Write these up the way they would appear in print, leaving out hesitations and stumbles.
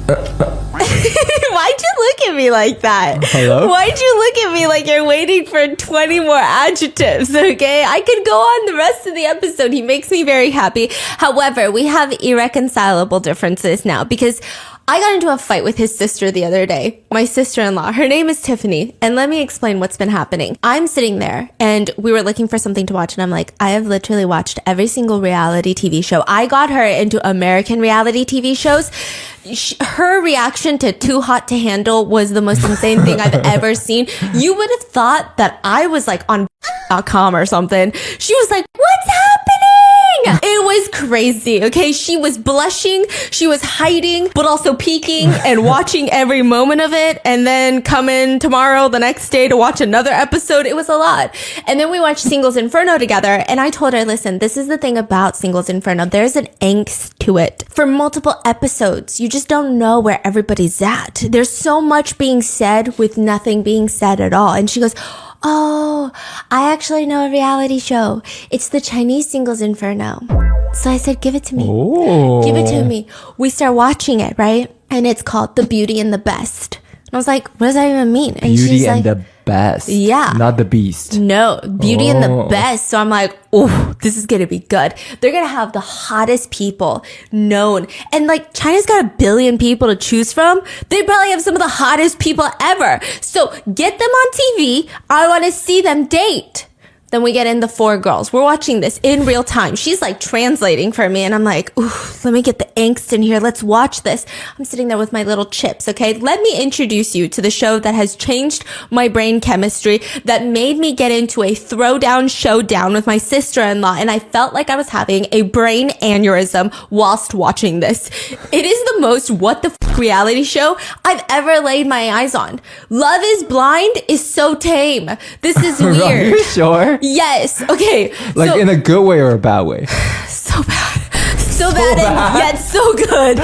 Why'd you look at me like that? Hello? Why'd you look at me like you're waiting for 20 more adjectives, okay? I could go on the rest of the episode. He makes me very happy. However, we have irreconcilable differences now because I got into a fight with his sister the other day. My sister-in-law, her name is Tiffany. And let me explain what's been happening. I'm sitting there and we were looking for something to watch. And I'm like, I have literally watched every single reality TV show. I got her into American reality TV shows. Her reaction to Too Hot to Handle was the most insane thing I've ever seen. You would have thought that I was like on .com or something. She was like, what's happening? It was crazy, okay? She was blushing, she was hiding, but also peeking and watching every moment of it, and then coming tomorrow, the next day, to watch another episode. It was a lot. And then we watched Singles Inferno together, and I told her, listen, this is the thing about Singles Inferno. There's an angst to it. For multiple episodes, you just don't know where everybody's at. There's so much being said with nothing being said at all. And she goes, oh, I actually know a reality show. It's the Chinese Singles Inferno. So I said, give it to me. Oh. Give it to me. We start watching it, right? And it's called The Beauty and the Best. And I was like, what does that even mean? And Beauty she's and like, the Best. Yeah. Not the Beast. No, Beauty and the Best. So I'm like, oh, this is going to be good. They're going to have the hottest people known. And like, China's got 1 billion people to choose from. They probably have some of the hottest people ever. So get them on TV. I want to see them date. Then we get in the 4 girls. We're watching this in real time. She's like translating for me. And I'm like, ooh, let me get the angst in here. Let's watch this. I'm sitting there with my little chips. Okay. Let me introduce you to the show that has changed my brain chemistry, that made me get into a throwdown showdown with my sister-in-law. And I felt like I was having a brain aneurysm whilst watching this. It is the most what the f- reality show I've ever laid my eyes on. Love is Blind is so tame. This is weird. Are you sure? Yes. Okay. Like so, in a good way or a bad way? so bad. So bad and yet so good.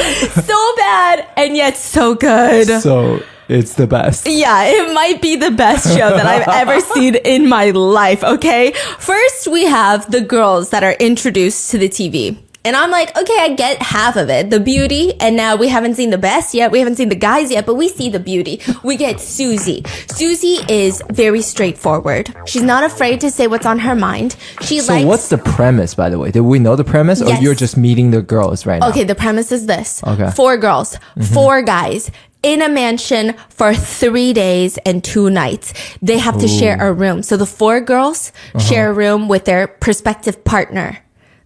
So bad and yet so good. So it's the best. Yeah, it might be the best show that I've ever seen in my life, okay? First, we have the girls that are introduced to the TV. And I'm like, okay, I get half of it, the beauty. And now we haven't seen the best yet. We haven't seen the guys yet, but we see the beauty. We get Susie. Susie is very straightforward. She's not afraid to say what's on her mind. So what's the premise, by the way? Do we know the premise, or Yes. you're just meeting the girls right now? Okay, the premise is this. Okay. 4 girls, 4 guys in a mansion for 3 days and 2 nights. They have to share a room. So the 4 girls share a room with their prospective partner.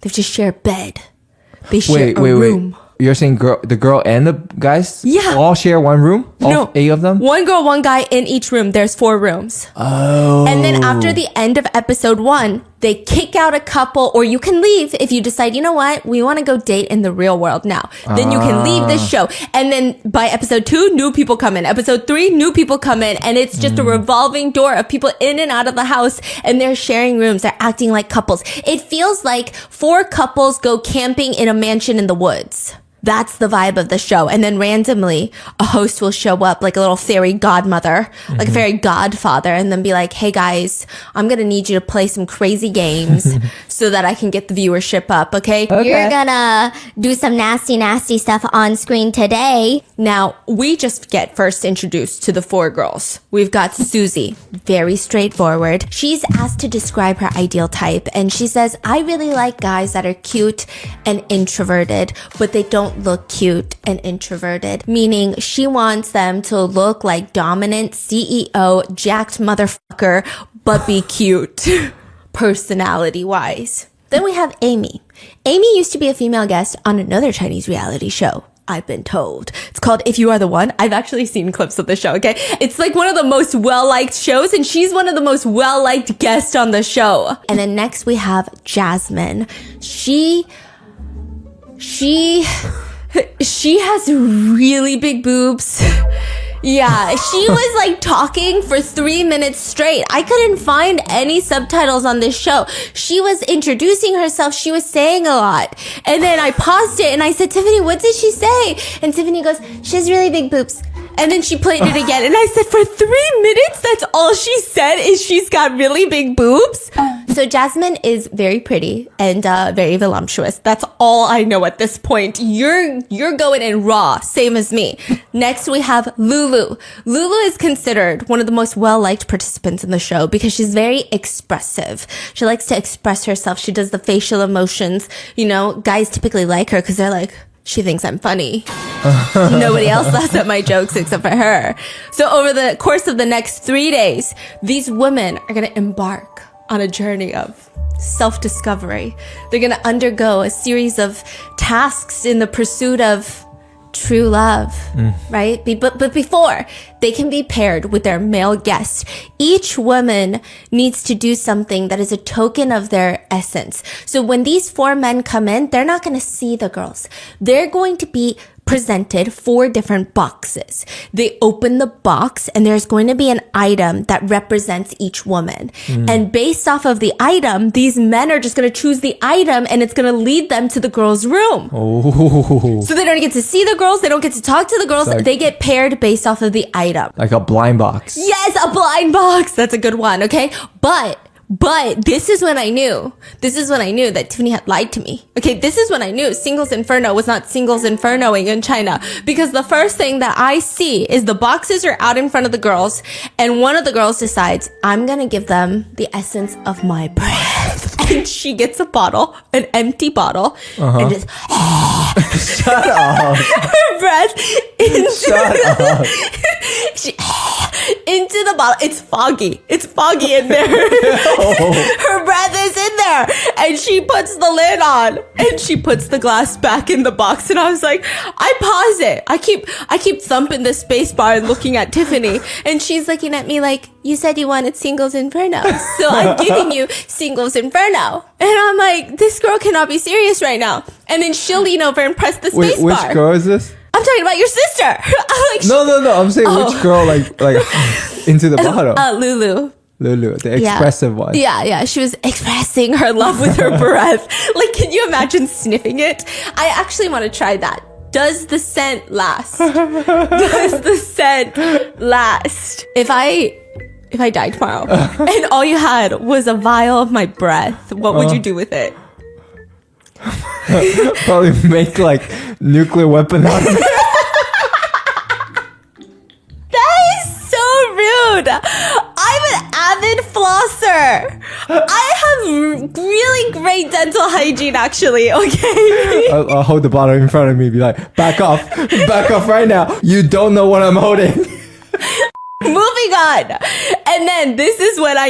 They just share a bed. They share a room. Wait. You're saying the girl and the guys Yeah. all share one room? All 8 of them? 1 girl, 1 guy in each room. There's 4 rooms. Oh. And then after the end of episode 1, they kick out a couple, or you can leave if you decide, you know what, we want to go date in the real world now. Then you can leave this show. And then by episode 2, new people come in. Episode 3, new people come in. And it's just a revolving door of people in and out of the house. And they're sharing rooms. They're acting like couples. It feels like 4 couples go camping in a mansion in the woods. That's the vibe of the show. And then randomly, a host will show up like a little fairy godmother, like a fairy godfather, and then be like, hey guys, I'm going to need you to play some crazy games so that I can get the viewership up, okay? You're gonna do some nasty, nasty stuff on screen today. Now, we just get first introduced to the 4 girls. We've got Susie, very straightforward. She's asked to describe her ideal type, and she says, I really like guys that are cute and introverted, but they don't look cute and introverted, meaning she wants them to look like dominant CEO, jacked motherfucker, but be cute, personality-wise. Then we have Amy. Amy used to be a female guest on another Chinese reality show, I've been told. It's called If You Are the One. I've actually seen clips of the show, okay? It's like one of the most well-liked shows, and she's one of the most well-liked guests on the show. And then next we have Jasmine. She has really big boobs. Yeah, she was like talking for 3 minutes straight. I couldn't find any subtitles on this show. She was introducing herself. She was saying a lot. And then I paused it and I said, Tiffany, what did she say? And Tiffany goes, she has really big boobs. And then she played it again. And I said, for 3 minutes, that's all she said is she's got really big boobs? So Jasmine is very pretty and very voluptuous. That's all I know at this point. You're going in raw, same as me. Next we have Lulu. Lulu is considered one of the most well-liked participants in the show because she's very expressive. She likes to express herself. She does the facial emotions. You know, guys typically like her because they're like, she thinks I'm funny. Nobody else laughs at my jokes except for her. So over the course of the next 3 days, these women are going to embark on a journey of self-discovery. They're going to undergo a series of tasks in the pursuit of true love, right? But before they can be paired with their male guest, each woman needs to do something that is a token of their essence. So when these 4 men come in, they're not going to see the girls. They're going to be presented 4 different boxes. They open the box and there's going to be an item that represents each woman. And based off of the item, these men are just going to choose the item and it's going to lead them to the girls' room. Oh. So they don't get to see the girls. They don't get to talk to the girls. Like- they get paired based off of the item. Like a blind box. Yes, a blind box. That's a good one. Okay. But this is when I knew that Tiffany had lied to me. Okay, this is when I knew Singles Inferno was not Singles Infernoing in China. Because the first thing that I see is the boxes are out in front of the girls, and one of the girls decides, I'm gonna give them the essence of my breath. And she gets a bottle, an empty bottle, and just Shut up. her breath into into the bottle. It's foggy. It's foggy in there. Her breath is in there. And she puts the lid on and she puts the glass back in the box. And I was like, I pause it. I keep thumping the space bar and looking at Tiffany. And she's looking at me like, you said you wanted Singles Inferno. So I'm giving you Singles Inferno. And I'm like, this girl cannot be serious right now. And then she'll lean over and press the space Wait, bar. which girl is this? I'm talking about your sister. I'm like, No. I'm saying which girl like into the bottle. Lulu. Lulu, the expressive one. Yeah. She was expressing her love with her breath. Like, can you imagine sniffing it? I actually want to try that. Does the scent last? Does the scent last? If I died tomorrow and all you had was a vial of my breath, what would you do with it? Probably make like nuclear weapon out of it. That is so rude. I'm an avid flosser. I have really great dental hygiene, actually. Okay. I'll hold the bottle in front of me, be like, back off right now. You don't know what I'm holding. Moving on. And then this is when I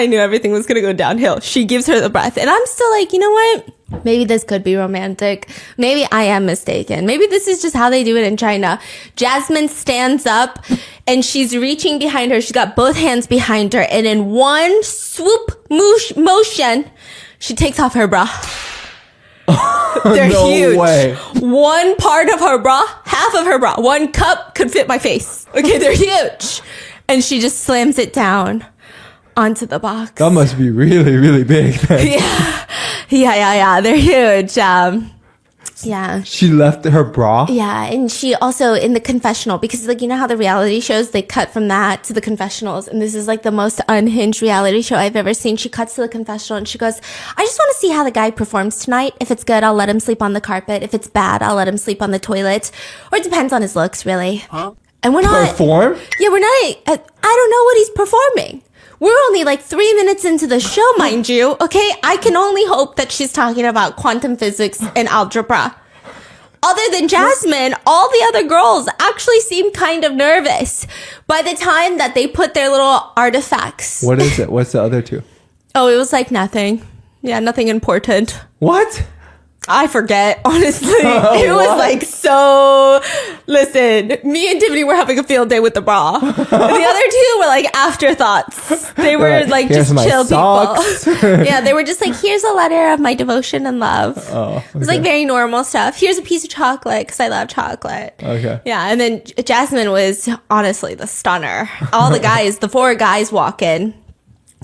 knew everything was going to go downhill. She gives her the breath. And I'm still like, you know what? Maybe this could be romantic. Maybe I am mistaken. Maybe this is just how they do it in China. Jasmine stands up and she's reaching behind her. She's got both hands behind her. And in one swoop motion, she takes off her bra. They're No huge. way. One part of her bra, half of her bra, one cup could fit my face. Okay, they're huge. And she just slams it down onto the box. That must be really, really big, man. Yeah. They're huge. Yeah. She left her bra? Yeah, and she also in the confessional, because like, you know how the reality shows, they cut from that to the confessionals, and this is like the most unhinged reality show I've ever seen. She cuts to the confessional and she goes, I just want to see how the guy performs tonight. If it's good, I'll let him sleep on the carpet. If it's bad, I'll let him sleep on the toilet. Or it depends on his looks, really. Huh? And we're not... Perform? Yeah, we're not... I don't know what he's performing. We're only like 3 minutes into the show, mind you. Okay, I can only hope that she's talking about quantum physics and algebra. Other than Jasmine, all the other girls actually seem kind of nervous by the time that they put their little artifacts. What is it? What's the other two? Oh, it was like nothing. Yeah, nothing important. What? I forget, honestly. It was like so... Listen, me and Tiffany were having a field day with the bra. The other two were like afterthoughts. They were like just chill socks. people. Yeah, they were just like, here's a letter of my devotion and love. Oh, okay. It was like very normal stuff. Here's a piece of chocolate because I love chocolate. Okay. Yeah, and then Jasmine was honestly the stunner. All the guys, the 4 guys walk in.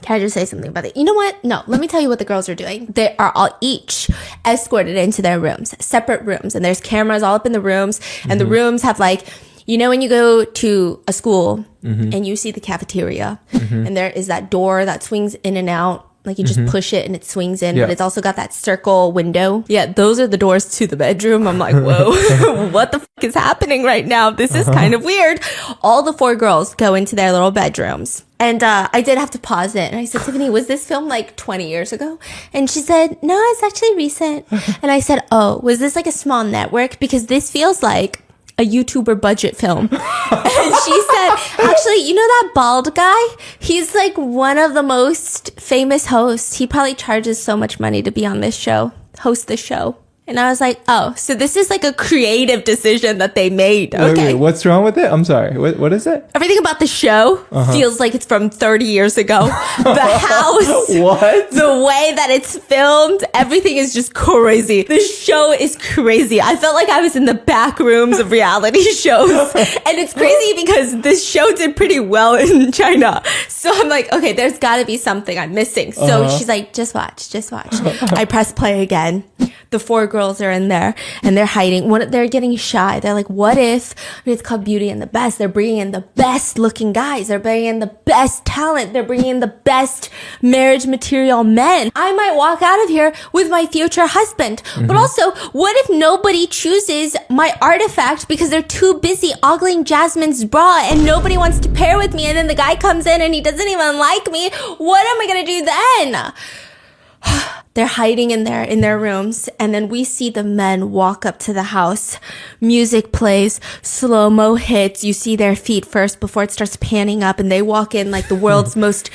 Can I just say something about it? You know what? No, let me tell you what the girls are doing. They are all each escorted into their rooms, separate rooms. And there's cameras all up in the rooms. And the rooms have like, you know, when you go to a school and you see the cafeteria and there is that door that swings in and out Like you just push it and it swings in, Yeah. but it's also got that circle window. Yeah, those are the doors to the bedroom. I'm like, whoa, what the is happening right now? This is kind of weird. All the 4 girls go into their little bedrooms. And I did have to pause it. And I said, Tiffany, was this film like 20 years ago? And she said, no, it's actually recent. And I said, oh, was this like a small network? Because this feels like a YouTuber budget film. And she said, actually, you know that bald guy? He's like one of the most famous hosts. He probably charges so much money to be on this show, host this show. And I was like, oh, so this is like a creative decision that they made. Okay. Wait, what's wrong with it? I'm sorry. What is it? Everything about the show feels like it's from 30 years ago. The house, What? the way that it's filmed, everything is just crazy. The show is crazy. I felt like I was in the back rooms of reality shows. And it's crazy because this show did pretty well in China. So I'm like, okay, there's got to be something I'm missing. So she's like, just watch. I press play again. The 4 girls are in there and they're hiding. They're getting shy. They're like, what if, it's called Beauty and the Best. They're bringing in the best looking guys. They're bringing in the best talent. They're bringing in the best marriage material men. I might walk out of here with my future husband. But also, what if nobody chooses my artifact because they're too busy ogling Jasmine's bra and nobody wants to pair with me, and then the guy comes in and he doesn't even like me? What am I going to do then? They're hiding in their rooms, and then we see the men walk up to the house. Music plays, slow-mo hits. You see their feet first before it starts panning up, and they walk in like the world's most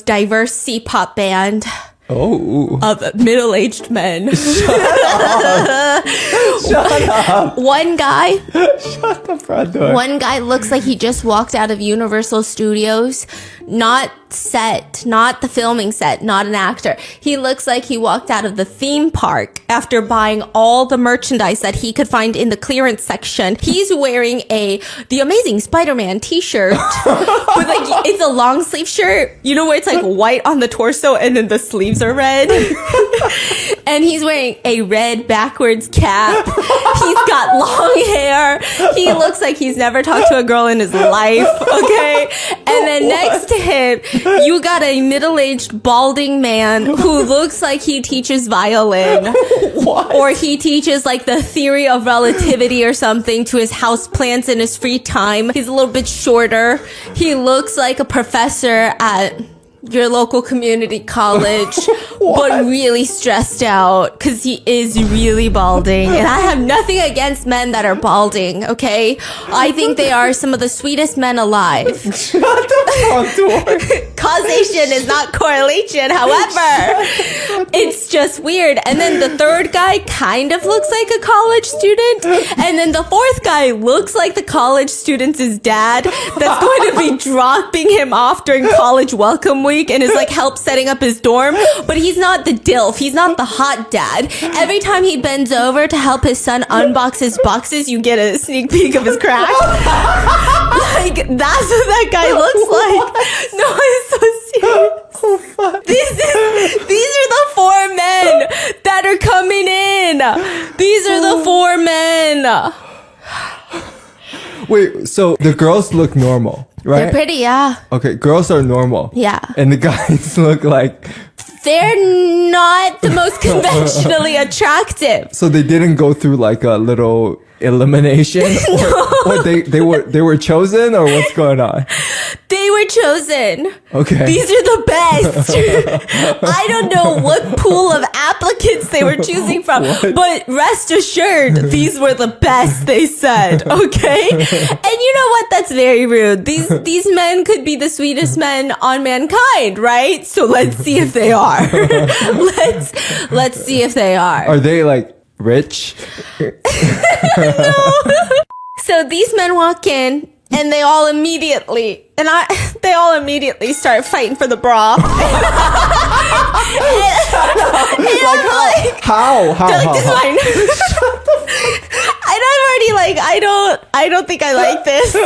diverse C-pop band. Oh. Of middle-aged men. Shut up. One guy. Shut the front door. One guy looks like he just walked out of Universal Studios. Not set, not the filming set, not an actor. He looks like he walked out of the theme park after buying all the merchandise that he could find in the clearance section. He's wearing the Amazing Spider-Man t-shirt. With like, it's a long sleeve shirt. You know where it's like white on the torso and then the sleeves are red? And he's wearing a red backwards cap. He's got long hair. He looks like he's never talked to a girl in his life, okay? And then next to him, you got a middle-aged balding man who looks like he teaches violin. What? Or he teaches like the theory of relativity or something to his houseplants in his free time. He's a little bit shorter. He looks like a professor at your local community college, but really stressed out because he is really balding. And I have nothing against men that are balding, okay? I think they are some of the sweetest men alive. Shut the front door. Causation is not correlation, however. It's just weird. And then the 3rd guy kind of looks like a college student. And then the 4th guy looks like the college student's dad that's going to be dropping him off during college welcome week and is like help setting up his dorm. But he's not the DILF. He's not the hot dad. Every time he bends over to help his son unbox his boxes, you get a sneak peek of his crack. Like, that's what that guy looks like. No, it's so serious. Oh, fuck. These are the 4 men that are coming in. These are the 4 men. Wait, so the girls look normal, right? They're pretty, yeah. Okay, girls are normal. Yeah. And the guys look like... They're not the most conventionally attractive. So they didn't go through like a little elimination? Or they were chosen, or what's going on? They were chosen. Okay. These are the best. I don't know what pool of applicants they were choosing from, but rest assured, these were the best, they said. Okay? And you know what? That's very rude. These men could be the sweetest men on mankind, right? So let's see if they are. Let's see if they are. Are they like rich? No. So these men walk in and they all immediately start fighting for the bra. How? They're like, this is mine. And I'm already like, I don't think I like this.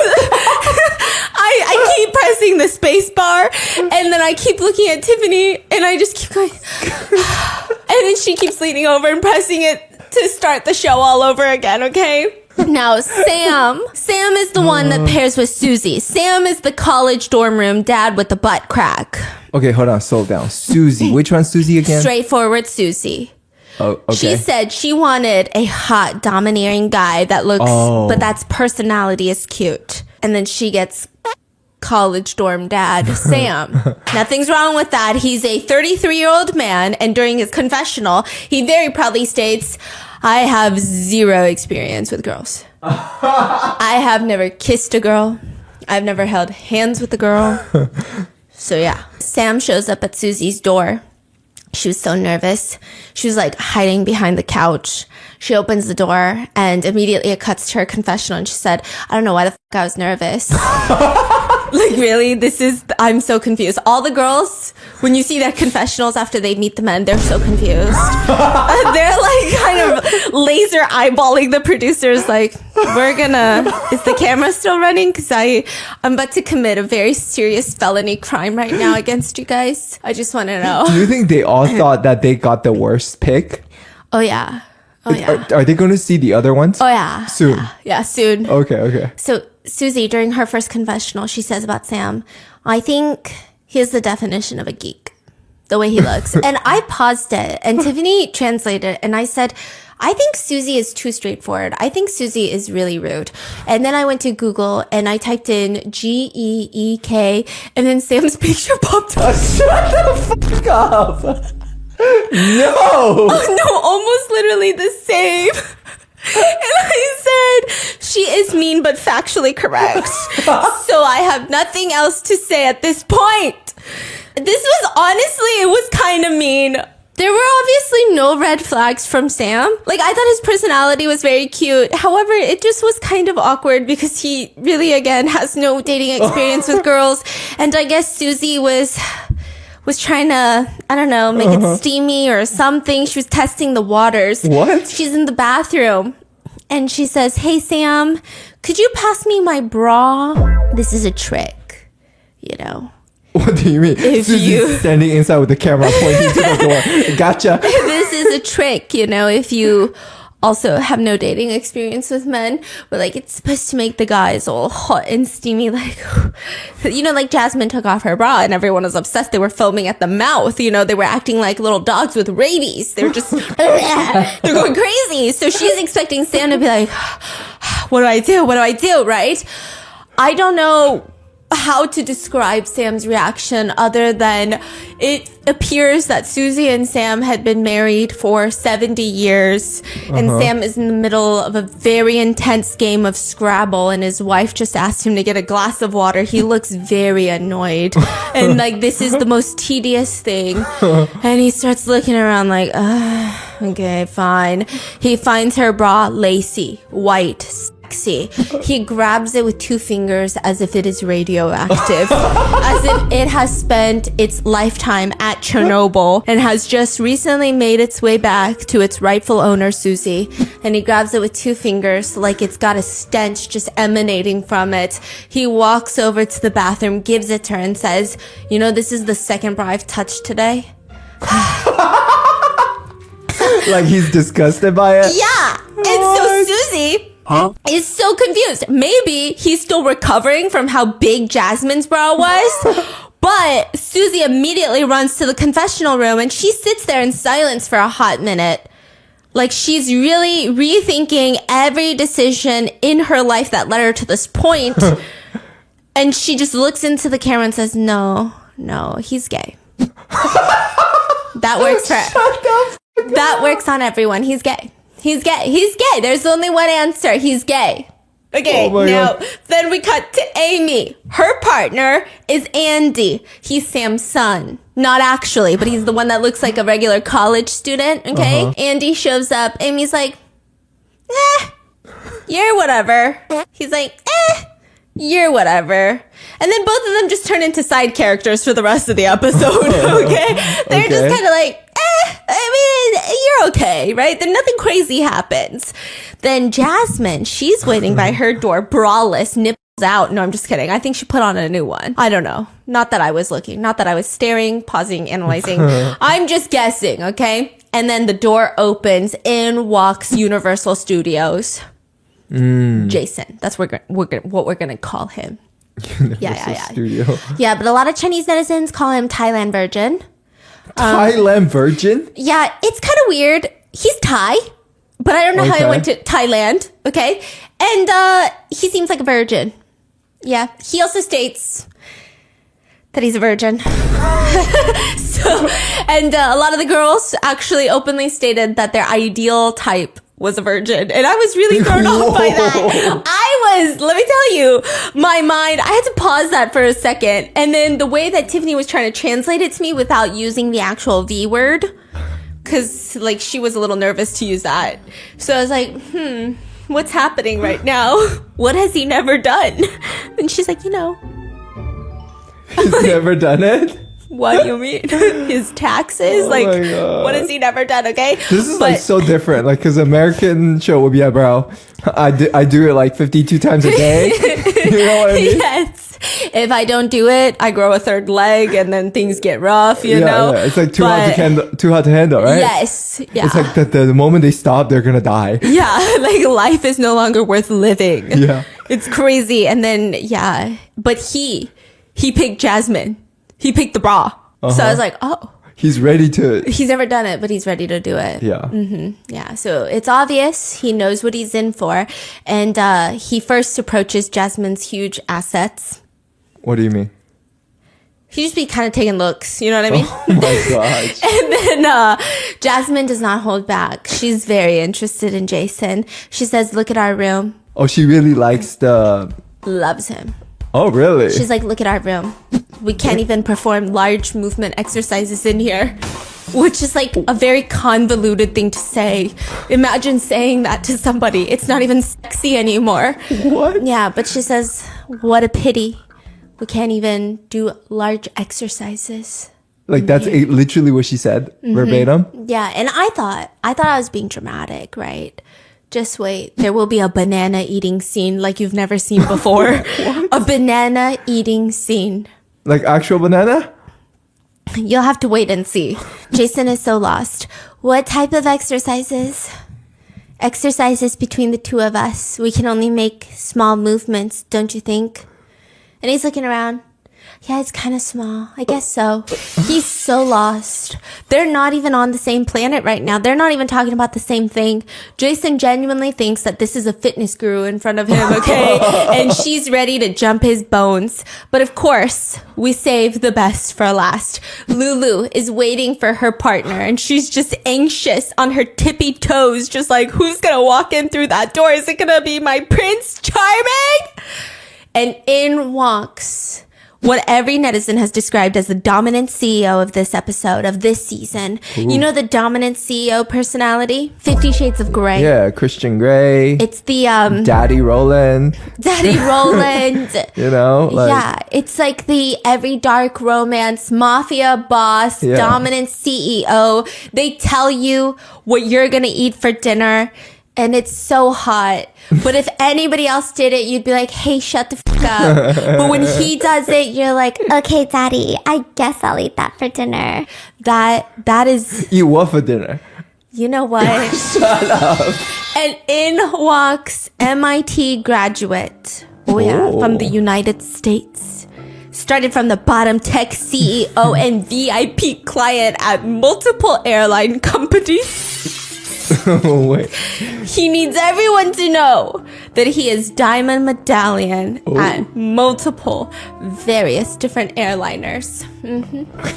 I keep pressing the space bar, and then I keep looking at Tiffany, and I just keep going. And then she keeps leaning over and pressing it to start the show all over again, okay? Now, Sam is the one that pairs with Susie. Sam is the college dorm room dad with the butt crack. Okay, hold on, slow down. Susie. Which one's Susie again? Straightforward Susie. Oh, okay. She said she wanted a hot, domineering guy that looks, but that's personality is cute. And then she gets college dorm dad, Sam. Nothing's wrong with that. He's a 33-year-old man, and during his confessional, he very proudly states, I have zero experience with girls. I have never kissed a girl. I've never held hands with a girl. So yeah, Sam shows up at Susie's door. She was so nervous. She was like hiding behind the couch. She opens the door and immediately it cuts to her confessional and she said, I don't know why the I was nervous. Like really, I'm so confused. All the girls, when you see their confessionals after they meet the men, they're so confused. They're like kind of laser eyeballing the producers like, is the camera still running? Because I'm about to commit a very serious felony crime right now against you guys. I just want to know. Do you think they all thought that they got the worst pick? Oh yeah. Oh yeah. Are they going to see the other ones? Oh yeah. Soon. Yeah, soon. Okay. So Susie, during her first confessional, she says about Sam, I think he's the definition of a geek, the way he looks. And I paused it and Tiffany translated it and I said, I think Susie is too straightforward. I think Susie is really rude. And then I went to Google and I typed in Geek and then Sam's picture popped up. Shut the fuck up. No. Oh no, almost literally the same. And I said, she is mean but factually correct. So I have nothing else to say at this point. This was honestly, it was kind of mean. There were obviously no red flags from Sam. Like, I thought his personality was very cute. However, it just was kind of awkward because he really, again, has no dating experience with girls. And I guess Susie was trying to, I don't know, make it steamy or something. She was testing the waters. What? She's in the bathroom and she says, hey, Sam, could you pass me my bra? This is a trick, you know. What do you mean? Susie's standing inside with the camera pointing to the door. Gotcha. This is a trick, you know, if you also have no dating experience with men, but like it's supposed to make the guys all hot and steamy, like, you know, like Jasmine took off her bra and everyone was obsessed. They were filming at the mouth, you know, they were acting like little dogs with rabies. They were just, they're going crazy. So she's expecting Sam to be like, what do I do? What do I do? Right? I don't know how to describe Sam's reaction other than it appears that Susie and Sam had been married for 70 years and Sam is in the middle of a very intense game of Scrabble and his wife just asked him to get a glass of water. He looks very annoyed and like this is the most tedious thing and he starts looking around like okay, fine. He finds her bra lacy, white, sexy. He grabs it with 2 fingers as if it is radioactive, as if it has spent its lifetime at Chernobyl and has just recently made its way back to its rightful owner, Susie. And he grabs it with 2 fingers like it's got a stench just emanating from it. He walks over to the bathroom, gives it to her and says, you know, this is the second bra I've touched today. Like he's disgusted by it? Yeah. And so Susie is so confused. Maybe he's still recovering from how big Jasmine's bra was. But Susie immediately runs to the confessional room and she sits there in silence for a hot minute. Like she's really rethinking every decision in her life that led her to this point. And she just looks into the camera and says, no, he's gay. That works for her. That works on everyone. He's gay. He's gay. There's only one answer. He's gay. Okay, now then we cut to Amy. Her partner is Andy. He's Sam's son. Not actually, but he's the one that looks like a regular college student, okay? Andy shows up. Amy's like, you're whatever. He's like, you're whatever. And then both of them just turn into side characters for the rest of the episode, okay? They're just kind of like, I mean, you're okay, right? Then nothing crazy happens. Then Jasmine, she's waiting by her door, braless, nipples out. No, I'm just kidding. I think she put on a new one. I don't know. Not that I was looking. Not that I was staring, pausing, analyzing. I'm just guessing, okay? And then the door opens. In walks Universal Studios. Jason. That's what we're gonna call him. Universal Studio. Yeah, but a lot of Chinese netizens call him Thailand Virgin. Thailand Virgin? Yeah, it's kind of weird. He's Thai, but I don't know how he went to Thailand. Okay, and he seems like a virgin. Yeah, he also states that he's a virgin. And a lot of the girls actually openly stated that their ideal type was a virgin. And I was really thrown off by that. Let me tell you, my mind, I had to pause that for a second. And then the way that Tiffany was trying to translate it to me without using the actual V word, because like she was a little nervous to use that. So I was like, what's happening right now? What has he never done? And she's like, He's never done it? What do you mean? His taxes? My God. What has he never done? Okay. This is like so different. Like, cause American show would be, yeah, bro, I do it like 52 times a day. You know what I mean? Yes. If I don't do it, I grow a third leg and then things get rough, you know? Yeah. It's like too hot to handle, right? Yes. Yeah. It's like the moment they stop, they're gonna die. Yeah. Like life is no longer worth living. Yeah. It's crazy. And then, yeah. But he picked Jasmine. He picked the bra. So I was like, oh. He's ready to. He's never done it, but he's ready to do it. Yeah. Yeah. So it's obvious. He knows what he's in for. And he first approaches Jasmine's huge assets. What do you mean? He just be kind of taking looks. You know what I mean? Oh my gosh. And then Jasmine does not hold back. She's very interested in Jason. She says, look at our room. Oh, she really likes the. Loves him. Oh, really? She's like, look at our room. We can't even perform large movement exercises in here, which is like a very convoluted thing to say. Imagine saying that to somebody. It's not even sexy anymore. What? Yeah, but she says, what a pity. We can't even do large exercises. Like that's literally what she said, verbatim. Yeah, and I thought I was being dramatic, right? Just wait. There will be a banana eating scene like you've never seen before. A banana eating scene. Like actual banana? You'll have to wait and see. Jason is so lost. What type of exercises? Exercises between the two of us. We can only make small movements, don't you think? And he's looking around. Yeah, it's kind of small. I guess so. He's so lost. They're not even on the same planet right now. They're not even talking about the same thing. Jason genuinely thinks that this is a fitness guru in front of him, okay? And she's ready to jump his bones. But of course, we save the best for last. Lulu is waiting for her partner, and she's just anxious on her tippy toes, just like, who's gonna walk in through that door? Is it gonna be my Prince Charming? And in walks what every netizen has described as the dominant CEO of this episode, of this season. Ooh. You know the dominant CEO personality? 50 Shades of Grey. Yeah, Christian Grey. It's the Daddy Roland. Daddy Roland. You know? Like, yeah, it's like the every dark romance mafia boss, dominant CEO. They tell you what you're going to eat for dinner. And it's so hot. But if anybody else did it, you'd be like, hey, shut the fuck up. But when he does it, you're like, okay, Daddy, I guess I'll eat that for dinner. That is... Eat what for dinner? You know what? Shut up. And in walks MIT graduate. Oh, yeah, from the United States. Started from the bottom, tech CEO and VIP client at multiple airline companies. Oh, wait. He needs everyone to know that he is diamond medallion at multiple, various different airliners.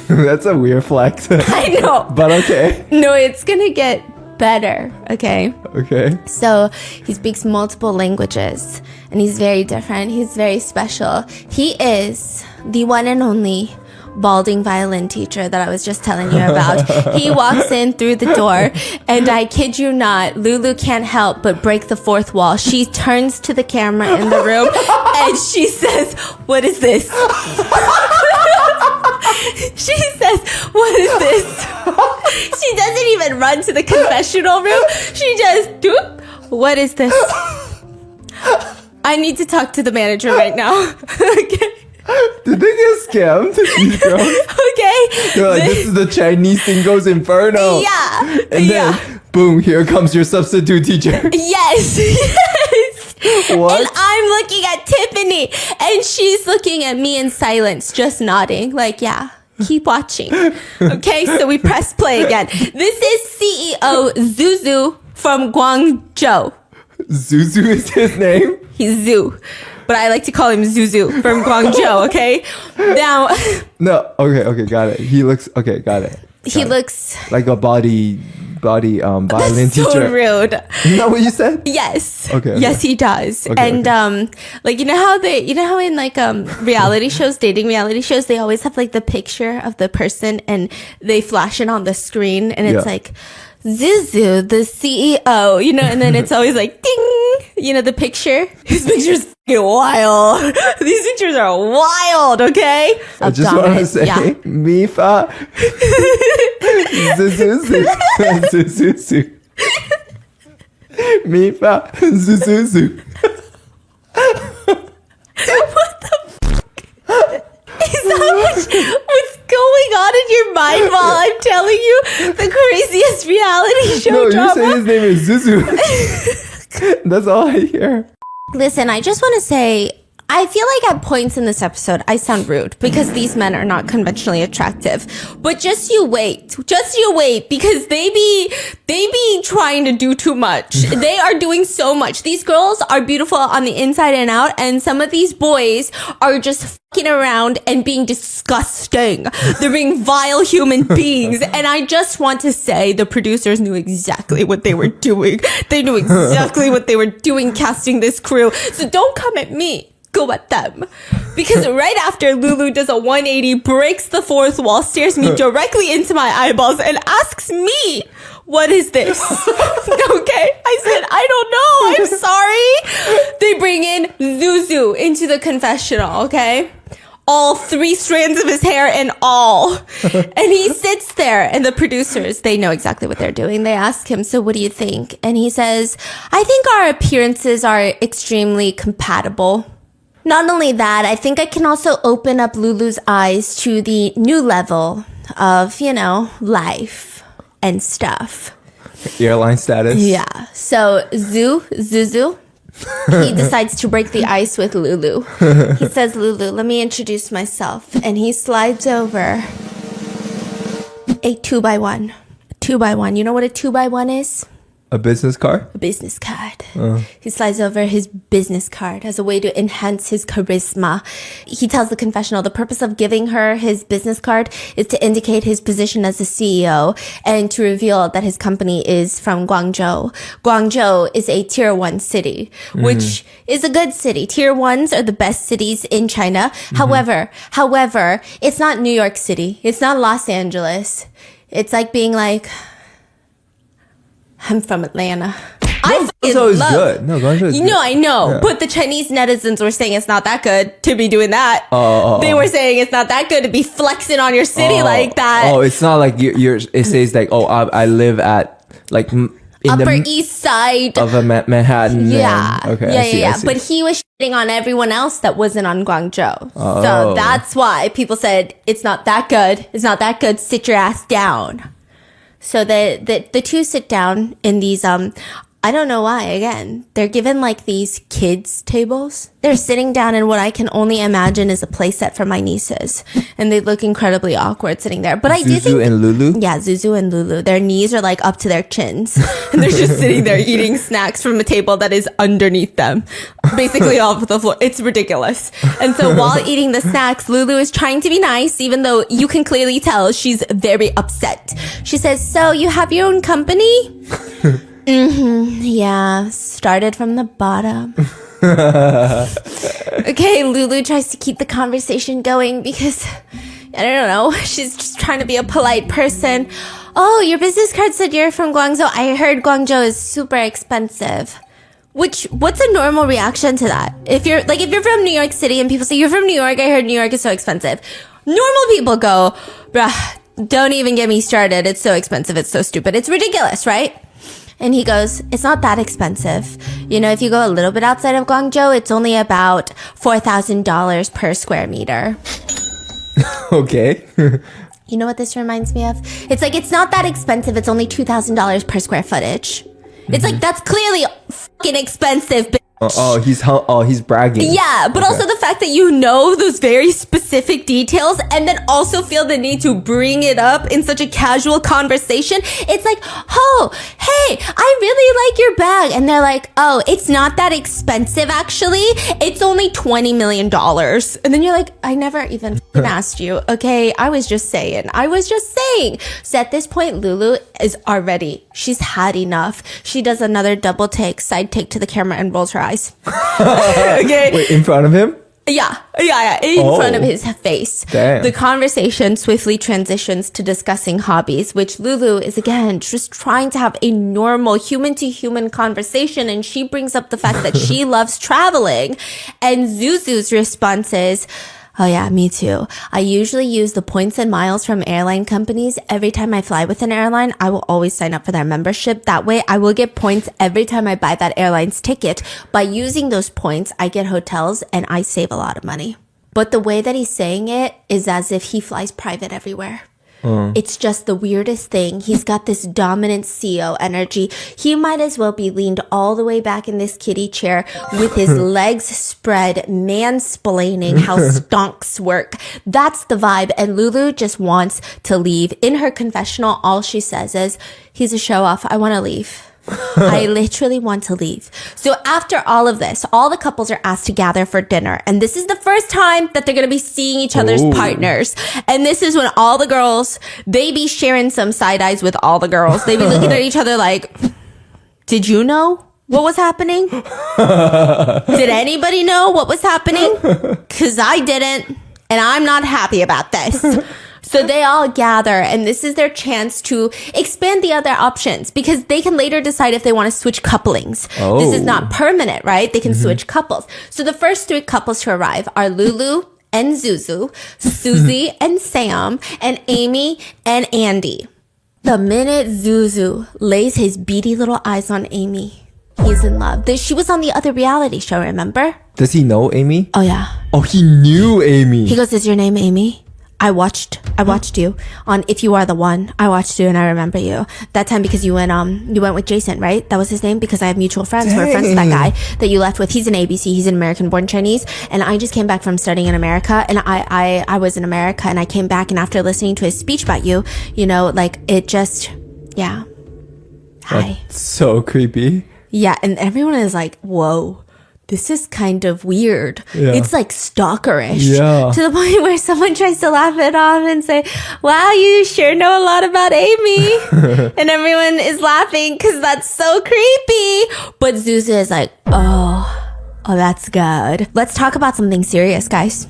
That's a weird flex. I know. But okay. No, it's gonna get better, okay? Okay. So he speaks multiple languages, and he's very different. He's very special. He is the one and only balding violin teacher that I was just telling you about. He walks in through the door, and I kid you not, Lulu can't help but break the fourth wall. She turns to the camera in the room, and she says, what is this? She says, what is this? She doesn't even run to the confessional room. She just, doop, what is this? I need to talk to the manager right now. Okay. Did they get scammed? These girls? Okay. They're like, this is the Chinese thing goes inferno. Yeah. And then, boom, here comes your substitute teacher. Yes. Yes. What? And I'm looking at Tiffany, and she's looking at me in silence, just nodding, like, yeah, keep watching. Okay, so we press play again. This is CEO Zuzu from Guangzhou. Zuzu is his name? He's Zoo, but I like to call him Zuzu from Guangzhou, okay? Now, No, okay, got it. He looks, okay, got it. he looks Like a violin so teacher. rude. Isn't that what you said? Yes. Okay. Yes, he does. Okay, And like you know how in like reality shows, dating reality shows, they always have like the picture of the person and they flash it on the screen and it's Yeah. like Zuzu, the CEO, you know, and then it's always like ding, you know, the picture. His picture's fucking wild. These pictures are wild, okay? I just want to say, yeah. Mifa. Zuzuzu. Zuzuzu. Mifa. Zuzuzu. Is that what's going on in your mind while I'm telling you the craziest reality show No, you're drama? saying his name is Zuzu. That's all I hear. Listen, I just want to say, I feel like at points in this episode, I sound rude because these men are not conventionally attractive. But just you wait, because they be trying to do too much. They are doing so much. These girls are beautiful on the inside and out, and some of these boys are just fucking around and being disgusting. They're being vile human beings. And I just want to say the producers knew exactly what they were doing. They knew exactly what they were doing casting this crew. So don't come at me. Go at them. Because right after Lulu does a 180, breaks the fourth wall, stares me directly into my eyeballs and asks me, what is this? Okay. I said, I don't know. I'm sorry. They bring in Zuzu into the confessional. Okay. All 3 strands of his hair and all. And he sits there and the producers, they know exactly what they're doing. They ask him, so what do you think? And he says, I think our appearances are extremely compatible. Not only that, I think I can also open up Lulu's eyes to the new level of, you know, life and stuff. Airline status. Yeah. So Zuzu, he decides to break the ice with Lulu. He says, Lulu, let me introduce myself. And he slides over a 2x1. 2x1. You know what a 2x1 is? A business card? A business card. He slides over his business card as a way to enhance his charisma. He tells the confessional the purpose of giving her his business card is to indicate his position as the CEO and to reveal that his company is from Guangzhou. Guangzhou is a tier 1 city, which is a good city. Tier 1s are the best cities in China. However, it's not New York City. It's not Los Angeles. It's like being like, I'm from Atlanta. I Guangzhou fucking is love. good. No, Guangzhou is You know, good. I know, Yeah. but the Chinese netizens were saying it's not that good to be doing that. They were saying it's not that good to be flexing on your city like that. Oh, it's not like you're it says like, oh, I live at like in Upper the East Side. of a Manhattan. Yeah. And, okay. Yeah. I see. But he was shitting on everyone else that wasn't on Guangzhou. Oh. So that's why people said it's not that good. It's not that good. Sit your ass down. So the two sit down in these I don't know why. Again, they're given like these kids tables. They're sitting down in what I can only imagine is a play set for my nieces, and they look incredibly awkward sitting there. But I do Zuzu think, and Lulu. yeah, Zuzu and Lulu, their knees are like up to their chins, and they're just sitting there eating snacks from a table that is underneath them, basically off the floor. It's ridiculous. And so while eating the snacks, Lulu is trying to be nice, even though you can clearly tell she's very upset. She says, "So you have your own company?" Yeah, started from the bottom. Okay, Lulu tries to keep the conversation going because, I don't know, she's just trying to be a polite person. Oh, your business card said you're from Guangzhou. I heard Guangzhou is super expensive. What's a normal reaction to that? If you're from New York City and people say, you're from New York, I heard New York is so expensive. Normal people go, bruh, don't even get me started. It's so expensive. It's so stupid. It's ridiculous, right? And he goes, it's not that expensive. You know, if you go a little bit outside of Guangzhou, it's only about $4,000 per square meter. Okay. You know what this reminds me of? It's like, it's not that expensive. It's only $2,000 per square footage. It's like, that's clearly fucking expensive, bitch. He's bragging. Yeah, but also the fact that you know those very specific details and then also feel the need to bring it up in such a casual conversation. It's like, oh, hey, I really like your bag. And they're like, oh, it's not that expensive, actually. It's only $20 million. And then you're like, I never even asked you. Okay, I was just saying. So at this point, Lulu is already, she's had enough. She does another double take, side take to the camera and rolls her eyes. Okay. Wait, in front of him? Yeah, in front of his face. Damn. The conversation swiftly transitions to discussing hobbies, which Lulu is again just trying to have a normal human-to-human conversation, and she brings up the fact that she loves traveling, and Zuzu's response is, oh yeah, me too. I usually use the points and miles from airline companies. Every time I fly with an airline, I will always sign up for their membership. That way I will get points every time I buy that airline's ticket. By using those points, I get hotels and I save a lot of money. But the way that he's saying it is as if he flies private everywhere. It's just the weirdest thing. He's got this dominant CEO energy. He might as well be leaned all the way back in this kiddie chair with his legs spread, mansplaining how stonks work. That's the vibe. And Lulu just wants to leave. In her confessional, all she says is, he's a show off. I want to leave. I literally want to leave. So after all of this, all the couples are asked to gather for dinner. And this is the first time that they're going to be seeing each other's partners. And this is when all the girls, they be sharing some side eyes with all the girls. They be looking at each other like, did you know what was happening? Did anybody know what was happening? Because I didn't. And I'm not happy about this. So they all gather, and this is their chance to expand the other options because they can later decide if they want to switch couplings. Oh. This is not permanent, right? They can switch couples. So the first 3 couples to arrive are Lulu and Zuzu, Susie and Sam, and Amy and Andy. The minute Zuzu lays his beady little eyes on Amy, he's in love. She was on the other reality show, remember? Does he know Amy? Oh, yeah. Oh, he knew Amy. He goes, is your name Amy? I watched you on If You Are the One. I watched you and I remember you. That time because you went with Jason, right? That was his name because I have mutual friends who are friends with that guy that you left with. He's an ABC. He's an American born Chinese. And I just came back from studying in America and I was in America and I came back and after listening to his speech about you, you know, like it just, yeah. Hi. That's so creepy. Yeah. And everyone is like, whoa. This is kind of weird. Yeah. It's like stalkerish. Yeah. To the point where someone tries to laugh it off and say, wow, you sure know a lot about Amy. And everyone is laughing because that's so creepy. But Zuzu is like, oh, that's good. Let's talk about something serious, guys.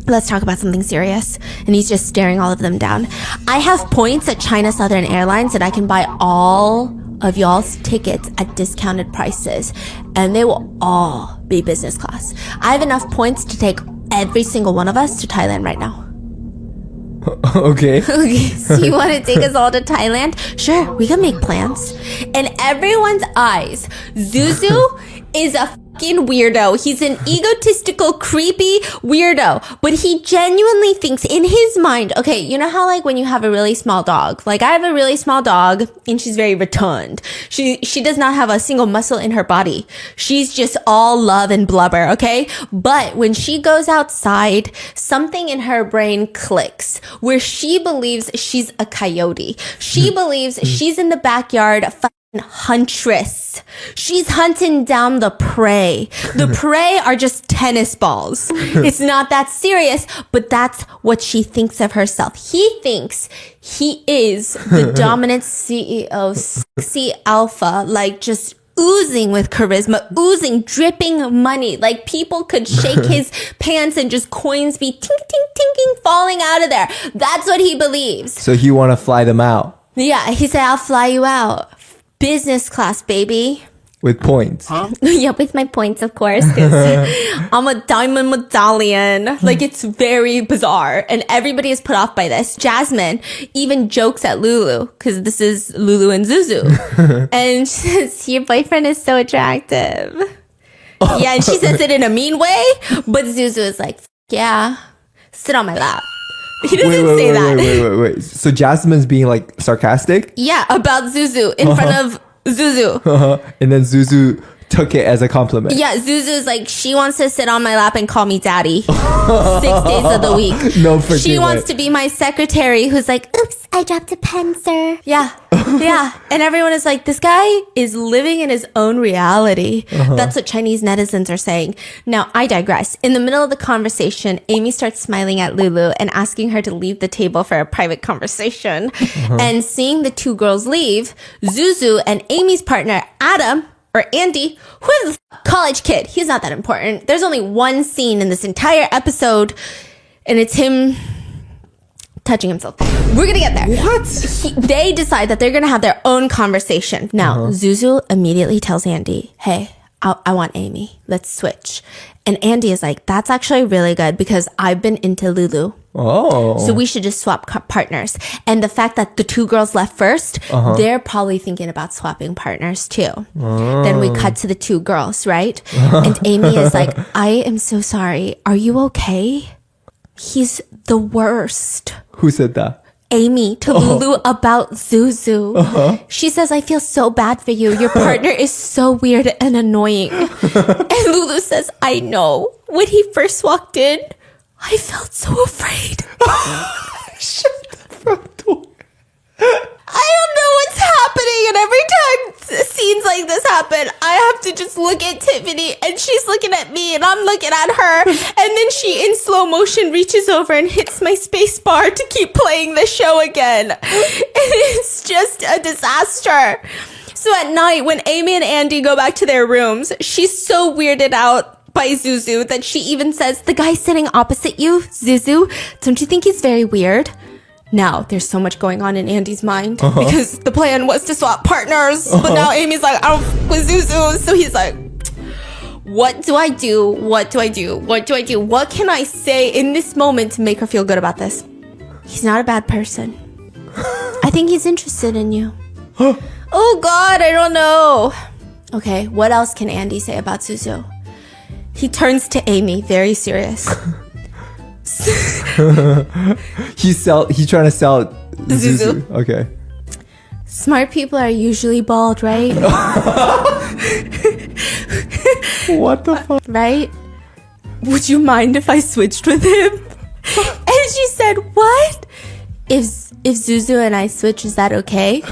Let's talk about something serious. And he's just staring all of them down. I have points at China Southern Airlines that I can buy all of y'all's tickets at discounted prices, and they will all be business class. I have enough points to take every single one of us to Thailand right now. Okay. Okay, so you want to take us all to Thailand? Sure, we can make plans. In everyone's eyes, Zuzu is a fucking weirdo. He's an egotistical, creepy weirdo. But he genuinely thinks in his mind, okay, you know how like when you have a really small dog, like I have a really small dog and she's very rotund. She does not have a single muscle in her body. She's just all love and blubber, okay? But when she goes outside, something in her brain clicks where she believes she's a coyote. She believes she's in the backyard huntress. She's hunting down the prey. The prey are just tennis balls. It's not that serious, but that's what she thinks of herself. He thinks he is the dominant CEO, sexy alpha, like just oozing with charisma, oozing, dripping money. Like people could shake his pants and just coins be tink, tink, tinking, falling out of there. That's what he believes. So he want to fly them out. Yeah, he said, I'll fly you out. Business class, baby. With points. Huh? Yeah, with my points, of course, because I'm a diamond medallion. Like, it's very bizarre. And everybody is put off by this. Jasmine even jokes at Lulu, because this is Lulu and Zuzu. And she says, your boyfriend is so attractive. Yeah, and she says it in a mean way. But Zuzu is like, yeah, sit on my lap. He doesn't say that. Wait. So Jasmine's being like sarcastic? Yeah, about Zuzu in front of Zuzu. And then Zuzu took it as a compliment. Yeah, Zuzu's like, she wants to sit on my lap and call me daddy 6 days of the week. No freaking She wants way. to be my secretary who's like, Oops, I dropped a pen, sir. yeah, yeah. And everyone is like, this guy is living in his own reality. That's what Chinese netizens are saying. Now, I digress. In the middle of the conversation, Amy starts smiling at Lulu and asking her to leave the table for a private conversation. And seeing the two girls leave, Zuzu and Amy's partner, Adam, or Andy, who is a college kid. He's not that important. There's only one scene in this entire episode, and it's him touching himself. We're gonna get there. What? They decide that they're gonna have their own conversation. Now, Zuzu immediately tells Andy, hey, I want Amy. Let's switch. And Andy is like, that's actually really good because I've been into Lulu. Oh. So we should just swap partners. And the fact that the two girls left first, they're probably thinking about swapping partners too. Then we cut to the two girls, right? And Amy is like, I am so sorry. Are you okay? He's the worst. Who said that? Amy to Lulu about Zuzu. She says, I feel so bad for you. Your partner is so weird and annoying. And Lulu says, I know. When he first walked in, I felt so afraid. Shut the front door. I don't know what's happening. And every time scenes like this happen, I have to just look at Tiffany and she's looking at me and I'm looking at her. And then she in slow motion reaches over and hits my space bar to keep playing the show again. And it's just a disaster. So at night, when Amy and Andy go back to their rooms, she's so weirded out by Zuzu that she even says, the guy sitting opposite you, Zuzu, don't you think he's very weird? Now, there's so much going on in Andy's mind because the plan was to swap partners, but now Amy's like, I don't f- with Zuzu. So he's like, what do I do? What do I do? What do I do? What can I say in this moment to make her feel good about this? He's not a bad person. I think he's interested in you. Oh God, I don't know. Okay, what else can Andy say about Zuzu? He turns to Amy, very serious. He's trying to sell Zuzu. Zuzu. Okay. Smart people are usually bald, right? What the fuck? Right? Would you mind if I switched with him? And she said, what? If Zuzu and I switch, is that okay?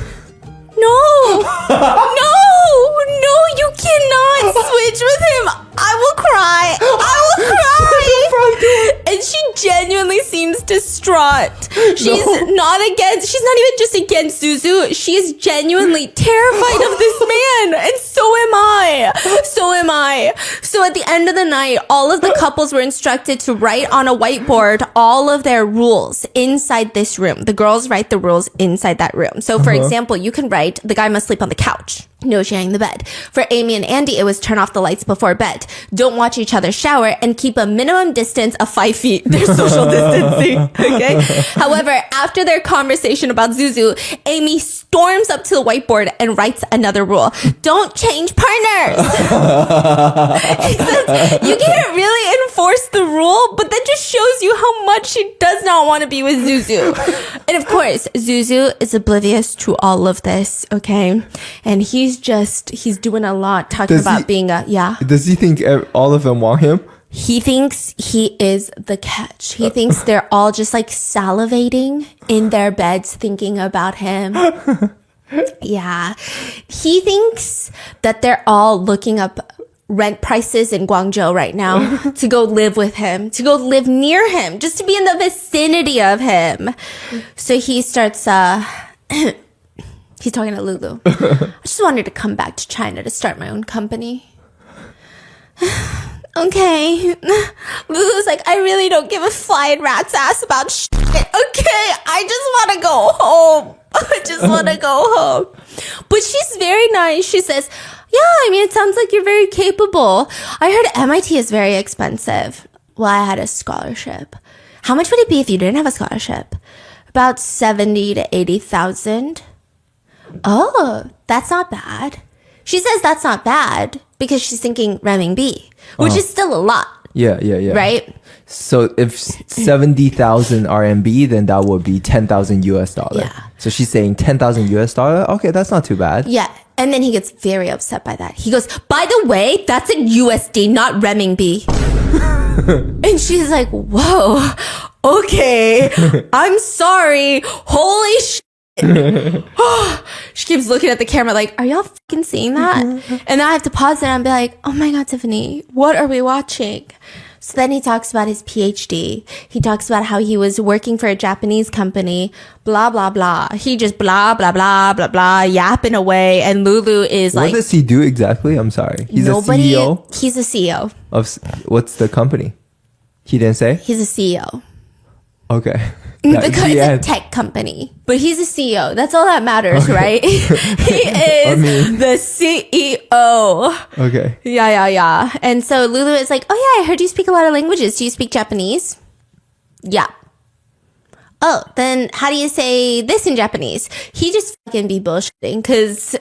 No! No, you cannot switch with him. I will cry. And she genuinely seems distraught. She's not even just against Zuzu. She is genuinely terrified of this man. And so am I. So at the end of the night, all of the couples were instructed to write on a whiteboard all of their rules inside this room. The girls write the rules inside that room. So for example, you can write, the guy must sleep on the couch. No sharing the bed. For Amy and Andy, it was turn off the lights before bed. Don't watch each other shower and keep a minimum distance of 5 feet. There's social distancing. Okay. However, after their conversation about Zuzu, Amy storms up to the whiteboard and writes another rule. Don't change partners. He says, you can't really enforce the rule, but that just shows you how much she does not want to be with Zuzu. And of course, Zuzu is oblivious to all of this. Okay. And he's doing a lot talking about being Does he think all of them want him? He thinks he is the catch. He thinks they're all just like salivating in their beds thinking about him. Yeah. He thinks that they're all looking up rent prices in Guangzhou right now to go live with him, to go live near him, just to be in the vicinity of him. So he starts, he's talking to Lulu. I just wanted to come back to China to start my own company. Okay. Lulu's like, I really don't give a flying rat's ass about shit. Okay, I just want to go home. I just want to go home. But she's very nice. She says, yeah, I mean, it sounds like you're very capable. I heard MIT is very expensive. Well, I had a scholarship. How much would it be if you didn't have a scholarship? About 70 to 80,000. Oh, that's not bad. She says that's not bad because she's thinking renminbi, which is still a lot. Yeah. Right? So if 70,000 RMB, then that would be 10,000 US dollar. Yeah. So she's saying 10,000 US dollar. Okay, that's not too bad. Yeah. And then he gets very upset by that. He goes, by the way, that's in USD, not renminbi. And she's like, whoa, okay, I'm sorry. Holy shit. She keeps looking at the camera like, are y'all fucking seeing that? And then I have to pause it and be like, oh my God, Tiffany, what are we watching? So then he talks about his PhD. He talks about how he was working for a Japanese company, blah, blah, blah. He just blah, blah, blah, blah, blah, yapping away. And Lulu is What like... does he do exactly? I'm sorry. He's a CEO? He's a CEO. What's the company? He didn't say? He's a CEO. Okay. It's a tech company, but he's a CEO. That's all that matters, right? He is the CEO. Okay. Yeah. And so Lulu is like, oh yeah, I heard you speak a lot of languages. Do you speak Japanese? Yeah. Oh, then how do you say this in Japanese? He just fucking be bullshitting because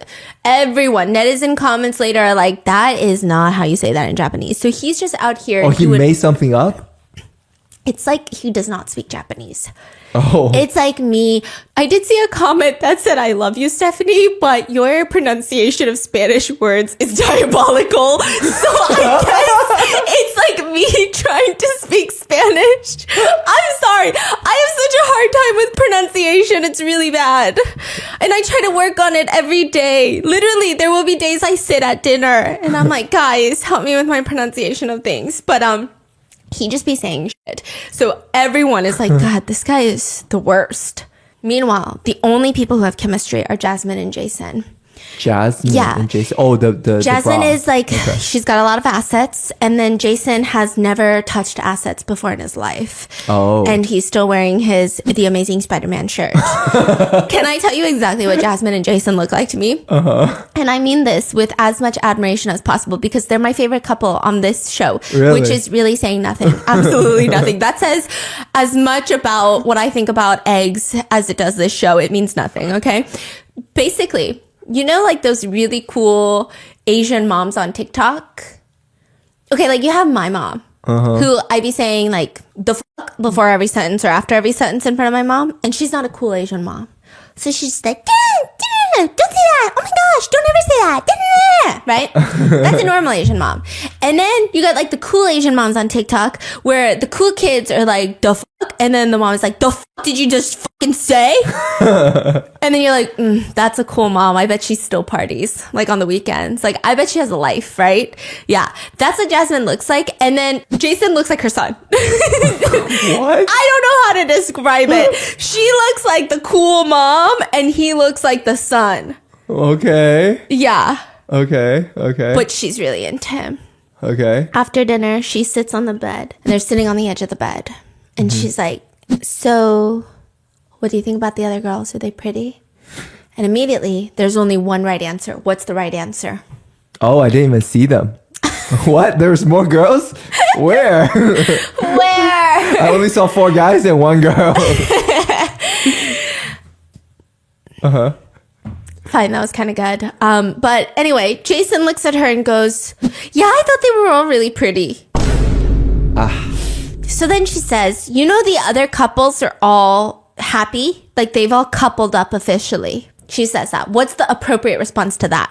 everyone, netizen comments later are like, that is not how you say that in Japanese. So he's just out here. Oh, he made something up? It's like he does not speak Japanese. Oh. It's like me. I did see a comment that said, I love you, Stephanie, but your pronunciation of Spanish words is diabolical. So I guess it's like me trying to speak Spanish. I'm sorry. I have such a hard time with pronunciation. It's really bad. And I try to work on it every day. Literally, there will be days I sit at dinner and I'm like, guys, help me with my pronunciation of things. But, he just be saying shit. So everyone is like, God, this guy is the worst. Meanwhile, the only people who have chemistry are Jasmine and Jason. Jasmine and Jason. Oh, the Jasmine bra. is like, she's got a lot of assets. And then Jason has never touched assets before in his life. Oh. And he's still wearing The Amazing Spider-Man shirt. Can I tell you exactly what Jasmine and Jason look like to me? And I mean this with as much admiration as possible because they're my favorite couple on this show. Really? Which is really saying nothing. Absolutely nothing. That says as much about what I think about eggs as it does this show. It means nothing, okay? Basically... You know, like those really cool Asian moms on TikTok? Okay, like you have my mom, who I be saying like the fuck before every sentence or after every sentence in front of my mom. And she's not a cool Asian mom. So she's like, don't say that. Oh my gosh, don't ever say that. Right? That's a normal Asian mom. And then you got like the cool Asian moms on TikTok where the cool kids are like, the fuck? And then the mom is like, the fuck did you just fucking say? And then you're like, that's a cool mom. I bet she still parties like on the weekends. Like, I bet she has a life, right? Yeah. That's what Jasmine looks like. And then Jason looks like her son. What? I don't know how to describe it. She looks like the cool mom and he looks like the son. Okay. Yeah. Okay. But she's really into him. Okay. After dinner, she sits on the bed and they're sitting on the edge of the bed. And she's like, so what do you think about the other girls? Are they pretty? And immediately there's only one right answer. What's the right answer? Oh, I didn't even see them. What? There's more girls? Where? Where? I only saw 4 guys and 1 girl. Fine, that was kind of good. But anyway, Jason looks at her and goes, yeah, I thought they were all really pretty. So then she says, you know, the other couples are all happy? Like they've all coupled up officially. She says that. What's the appropriate response to that?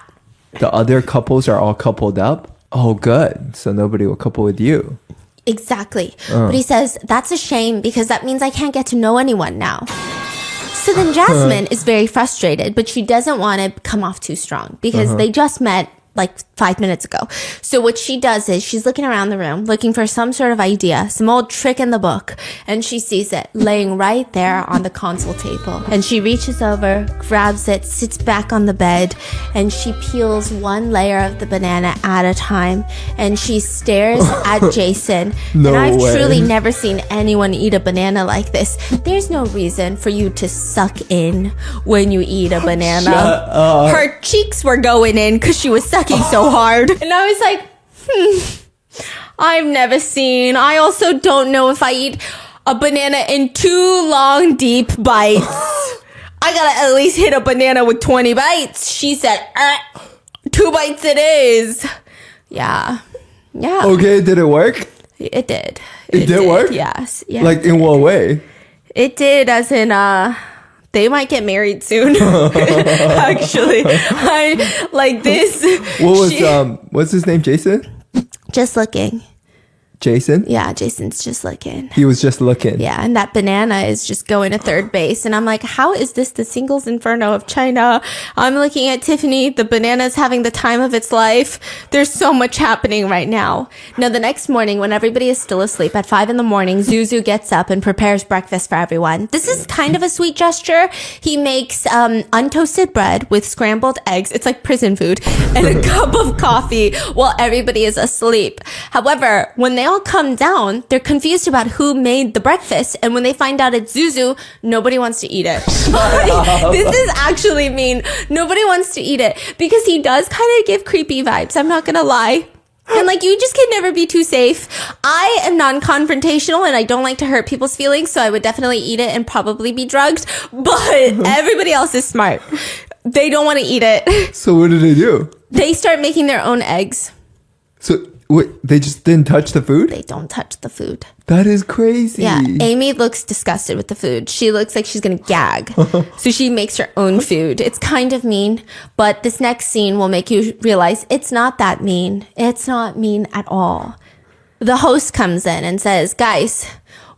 The other couples are all coupled up? Oh, good. So nobody will couple with you. Exactly. But he says, that's a shame because that means I can't get to know anyone now. So then Jasmine is very frustrated, but she doesn't want to come off too strong because they just met like 5 minutes ago. So what she does is she's looking around the room, looking for some sort of idea, some old trick in the book, and she sees it laying right there on the console table. And she reaches over, grabs it, sits back on the bed, and she peels one layer of the banana at a time, and she stares at Jason. No and I've way. truly never seen anyone eat a banana like this. There's no reason for you to suck in when you eat a banana. Shut up. Her cheeks were going in because she was sucking so hard. And I was like, I've never seen. I also don't know if I eat a banana in 2 long, deep bites. I gotta at least hit a banana with 20 bites. She said, 2 bites it is. Yeah. Okay, did it work? It did. It did work? Yes. Yeah, Like in what way? it did, as in, they might get married soon. Actually, I like this. What was what's his name? Jason? Just looking. Jason? Yeah, Jason's just looking. He was just looking. Yeah, and that banana is just going to third base. And I'm like, how is this the singles inferno of China? I'm looking at Tiffany. The banana's having the time of its life. There's so much happening right now. Now, the next morning, when everybody is still asleep at 5 a.m, Zuzu gets up and prepares breakfast for everyone. This is kind of a sweet gesture. He makes untoasted bread with scrambled eggs. It's like prison food. And a cup of coffee while everybody is asleep. However, when they all come down, they're confused about who made the breakfast, and when they find out it's Zuzu, nobody wants to eat it. This is actually mean. Nobody wants to eat it because he does kind of give creepy vibes. I'm not gonna lie. And like, you just can never be too safe. I am non-confrontational and I don't like to hurt people's feelings, so I would definitely eat it and probably be drugged. But everybody else is smart. They don't want to eat it. So what did they do? They start making their own eggs. So wait, they just didn't touch the food? They don't touch the food. That is crazy. Yeah, Amy looks disgusted with the food. She looks like she's gonna gag. So she makes her own food. It's kind of mean, but this next scene will make you realize it's not that mean. It's not mean at all. The host comes in and says, guys,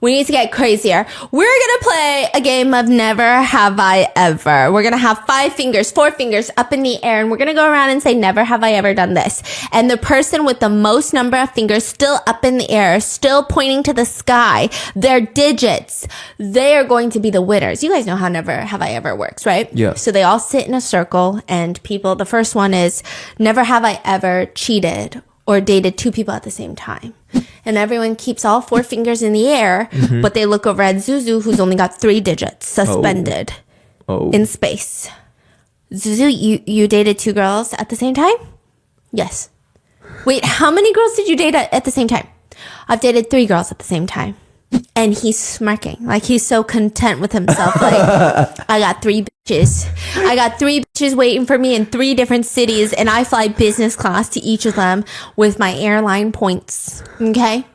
we need to get crazier. We're going to play a game of Never Have I Ever. We're going to have 5 fingers, 4 fingers up in the air, and we're going to go around and say, never have I ever done this. And the person with the most number of fingers still up in the air, still pointing to the sky, their digits, they are going to be the winners. You guys know how Never Have I Ever works, right? Yeah. So they all sit in a circle, and people, the first one is, never have I ever cheated or dated 2 people at the same time. And everyone keeps all 4 fingers in the air, but they look over at Zuzu, who's only got 3 digits suspended in space. Zuzu, you dated 2 girls at the same time? Yes. Wait, how many girls did you date at the same time? I've dated 3 girls at the same time. And he's smirking, like he's so content with himself. Like, I got 3 bitches. I got 3 bitches waiting for me in 3 different cities, and I fly business class to each of them with my airline points. Okay?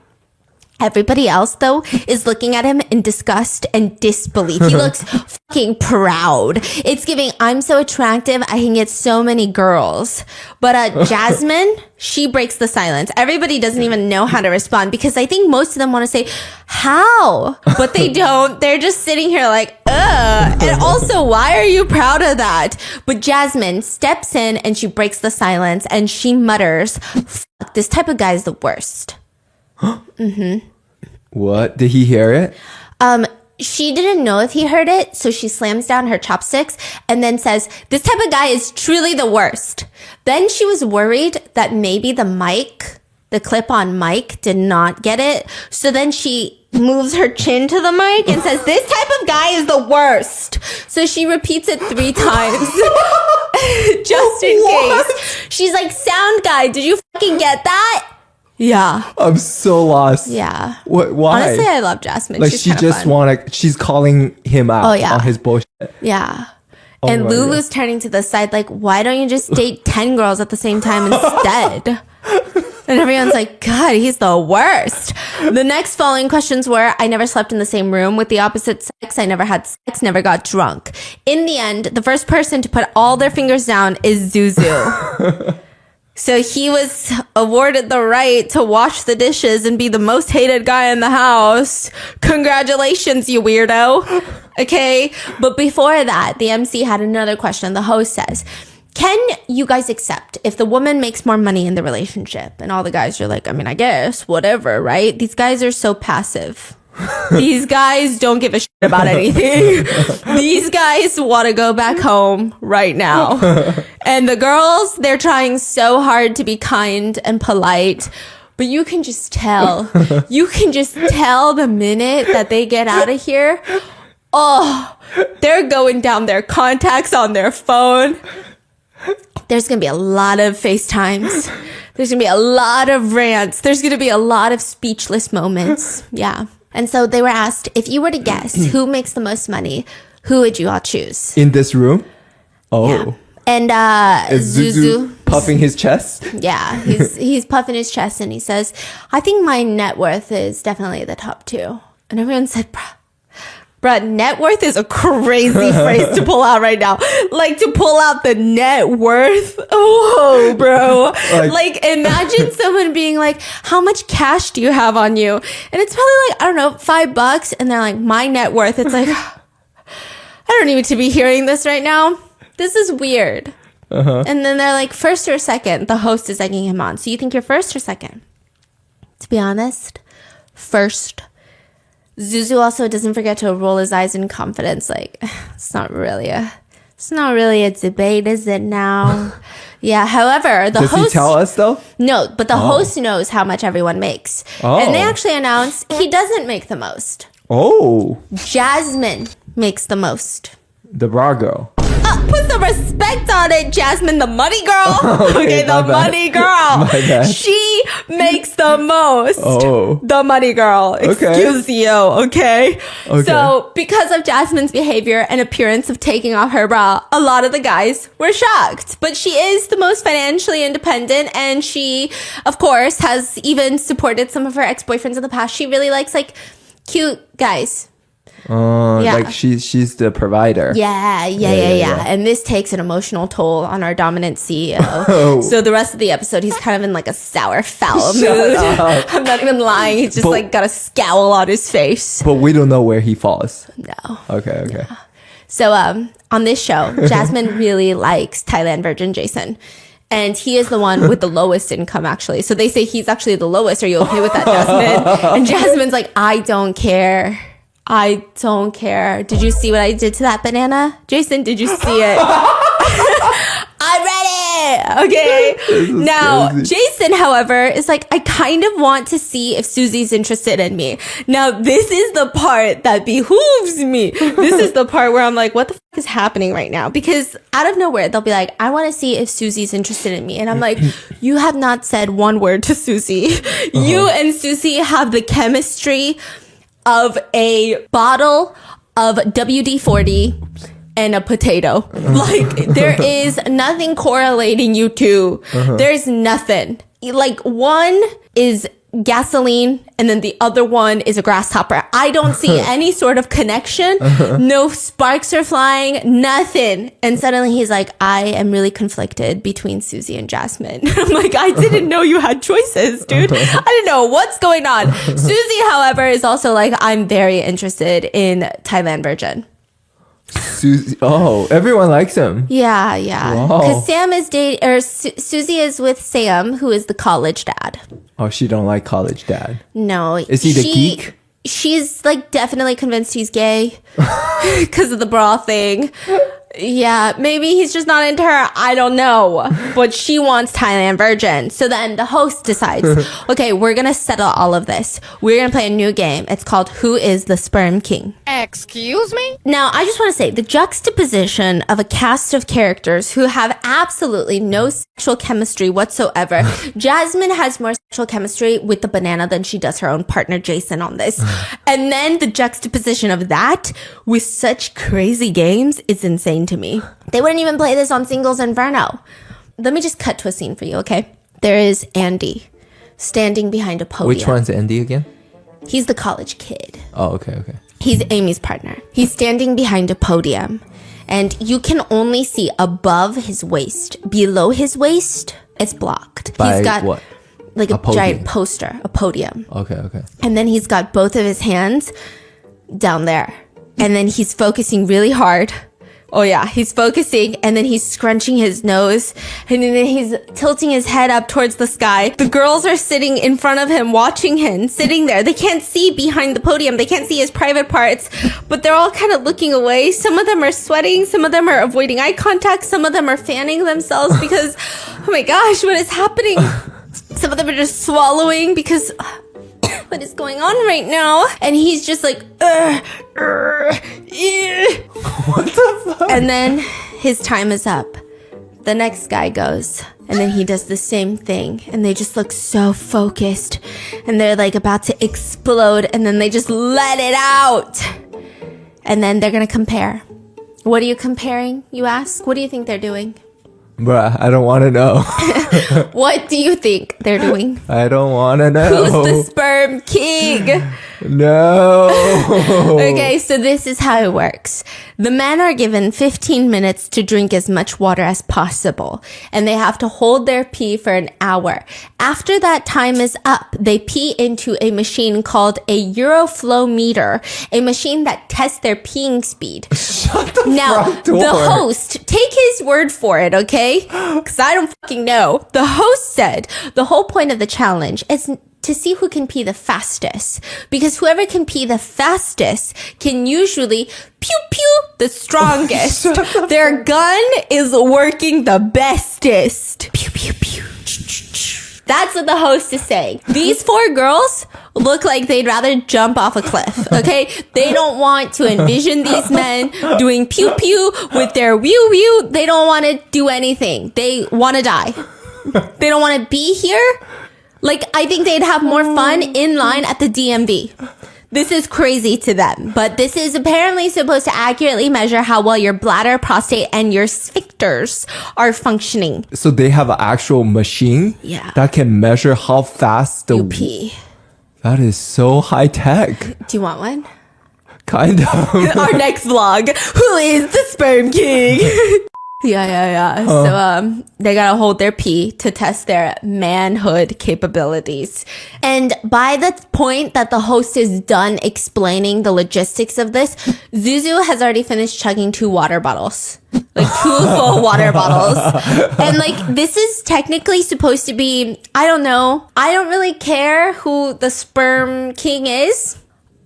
Everybody else, though, is looking at him in disgust and disbelief. He looks fucking proud. It's giving, I'm so attractive, I can get so many girls. But Jasmine, she breaks the silence. Everybody doesn't even know how to respond because I think most of them want to say, how? But they don't. They're just sitting here like, ugh. And also, why are you proud of that? But Jasmine steps in and she breaks the silence and she mutters, fuck, this type of guy is the worst. What? Did he hear it? She didn't know if he heard it, so she slams down her chopsticks and then says, this type of guy is truly the worst. Then she was worried that maybe the mic, the clip-on mic, did not get it. So then she moves her chin to the mic and says, this type of guy is the worst. So she repeats it 3 times. Just in case. She's like, sound guy, did you fucking get that? Yeah. I'm so lost. Yeah. What? Why? Honestly, I love Jasmine. Like, she's she just fun. she's calling him out on his bullshit. Yeah. Oh And my Lulu's turning to the side like, why don't you just date 10 girls at the same time instead? And everyone's like, God, he's the worst. The next following questions were, I never slept in the same room with the opposite sex. I never had sex, never got drunk. In the end, the first person to put all their fingers down is Zuzu. So he was awarded the right to wash the dishes and be the most hated guy in the house. Congratulations, you weirdo. Okay. But before that, the MC had another question. The host says, can you guys accept if the woman makes more money in the relationship? And all the guys are like, I mean, I guess, whatever, right? These guys are so passive. These guys don't give a shit about anything. These guys want to go back home right now. And the girls, they're trying so hard to be kind and polite. But you can just tell. You can just tell the minute that they get out of here. Oh, they're going down their contacts on their phone. There's going to be a lot of FaceTimes. There's going to be a lot of rants. There's going to be a lot of speechless moments. Yeah. And so they were asked, if you were to guess who makes the most money, who would you all choose? In this room? Oh. Yeah. And Is Zuzu puffing his chest? Yeah, he's puffing his chest and he says, I think my net worth is definitely the top 2. And everyone said, Bruh, net worth is a crazy phrase to pull out right now. Like, to pull out the net worth. Whoa, bro. Like, imagine someone being like, how much cash do you have on you? And it's probably like, I don't know, $5. And they're like, my net worth. It's like, I don't need to be hearing this right now. This is weird. And then they're like, first or second? The host is egging him on. So you think you're first or second? To be honest, first. Zuzu also doesn't forget to roll his eyes in confidence. Like, it's not really a debate, is it now? Yeah. However, the host. Does he tell us though? No, but the host knows how much everyone makes, and they actually announce he doesn't make the most. Oh. Jasmine makes the most. The bra girl. Put some respect on it, Jasmine, the money girl. Okay, the money girl. My bad. She makes the most. Oh. The money girl. Excuse you, okay? So, because of Jasmine's behavior and appearance of taking off her bra, a lot of the guys were shocked. But she is the most financially independent, and she, of course, has even supported some of her ex-boyfriends in the past. She really likes, like, cute guys. Like she's the provider. Yeah. And this takes an emotional toll on our dominant CEO. So the rest of the episode, he's kind of in like a sour, foul mood. I'm not even lying. He's just like got a scowl on his face. But we don't know where he falls. No. Okay. Yeah. So on this show, Jasmine really likes Thailand Virgin Jason. And he is the one with the lowest income, actually. So they say he's actually the lowest. Are you okay with that, Jasmine? And Jasmine's like, I don't care. I don't care. Did you see what I did to that banana? Jason, did you see it? I read it. Okay. Now, crazy. Jason, however, is like, I kind of want to see if Susie's interested in me. Now, this is the part that behooves me. This is the part where I'm like, what the fuck is happening right now? Because out of nowhere, they'll be like, I want to see if Susie's interested in me. And I'm like, you have not said one word to Susie. You and Susie have the chemistry of a bottle of WD-40 and a potato. Like, there is nothing correlating you two. There's nothing. Like, one is gasoline and then the other one is a grasshopper. I don't see any sort of connection. No sparks are flying, nothing. And suddenly he's like, I am really conflicted between Susie and Jasmine. I'm like, I didn't know you had choices, dude. I didn't know what's going on. Susie, however, is also like, I'm very interested in Thailand Virgin. Susie, everyone likes him. Yeah. Wow. Because Sam is dating, or Susie is with Sam, who is the college dad. Oh, she don't like college dad. No. Is he the geek? She's like definitely convinced he's gay because of the bra thing. Yeah, maybe he's just not into her. I don't know. But she wants Thailand Virgin. So then the host decides, okay, we're going to settle all of this. We're going to play a new game. It's called Who is the Sperm King? Excuse me? Now, I just want to say the juxtaposition of a cast of characters who have absolutely no sexual chemistry whatsoever. Jasmine has more sexual chemistry with the banana than she does her own partner, Jason, on this. And then the juxtaposition of that with such crazy games is insane to me. They wouldn't even play this on Singles Inferno. Let me just cut to a scene for you, okay? There is Andy standing behind a podium. Which one's Andy again? He's the college kid. Oh, okay. He's Amy's partner. He's standing behind a podium, and you can only see above his waist. Below his waist, it's blocked. By he's got what? Like a giant poster, a podium. Okay. And then he's got both of his hands down there. And then he's focusing really hard. Oh yeah, he's focusing, and then he's scrunching his nose, and then he's tilting his head up towards the sky. The girls are sitting in front of him, watching him, sitting there. They can't see behind the podium. They can't see his private parts, but they're all kind of looking away. Some of them are sweating. Some of them are avoiding eye contact. Some of them are fanning themselves because, oh my gosh, what is happening? Some of them are just swallowing because... what is going on right now? And he's just like, what the fuck? And then his time is up. The next guy goes, and then he does the same thing, and they just look so focused, and they're like about to explode, and then they just let it out. And then they're gonna compare. What are you comparing, you ask? What do you think they're doing? Bruh, I don't want to know. What do you think they're doing? I don't want to know. Who's the sperm sperm king. No. Okay, so this is how it works. The men are given 15 minutes to drink as much water as possible, and they have to hold their pee for an hour. After that time is up, they pee into a machine called a Euroflow-meter, a machine that tests their peeing speed. Shut the Now, front door. the host, take his word for it, okay? Because I don't fucking know. The host said the whole point of the challenge is to see who can pee the fastest. Because whoever can pee the fastest can usually pew pew the strongest. Their gun is working the bestest. Pew pew pew. That's what the host is saying. These 4 girls look like they'd rather jump off a cliff, okay? They don't want to envision these men doing pew pew with their whew whew. They don't want to do anything. They want to die. They don't want to be here. Like, I think they'd have more fun in line at the DMV. This is crazy to them, but this is apparently supposed to accurately measure how well your bladder, prostate, and your sphincters are functioning. So they have an actual machine that can measure how fast the You pee. That is so high tech. Do you want one? Kind of. Our next vlog. Who is the sperm king? Yeah. So they gotta hold their pee to test their manhood capabilities. And by the point that the host is done explaining the logistics of this, Zuzu has already finished chugging 2 water bottles. Like 2 full water bottles. And like, this is technically supposed to be, I don't know. I don't really care who the sperm king is.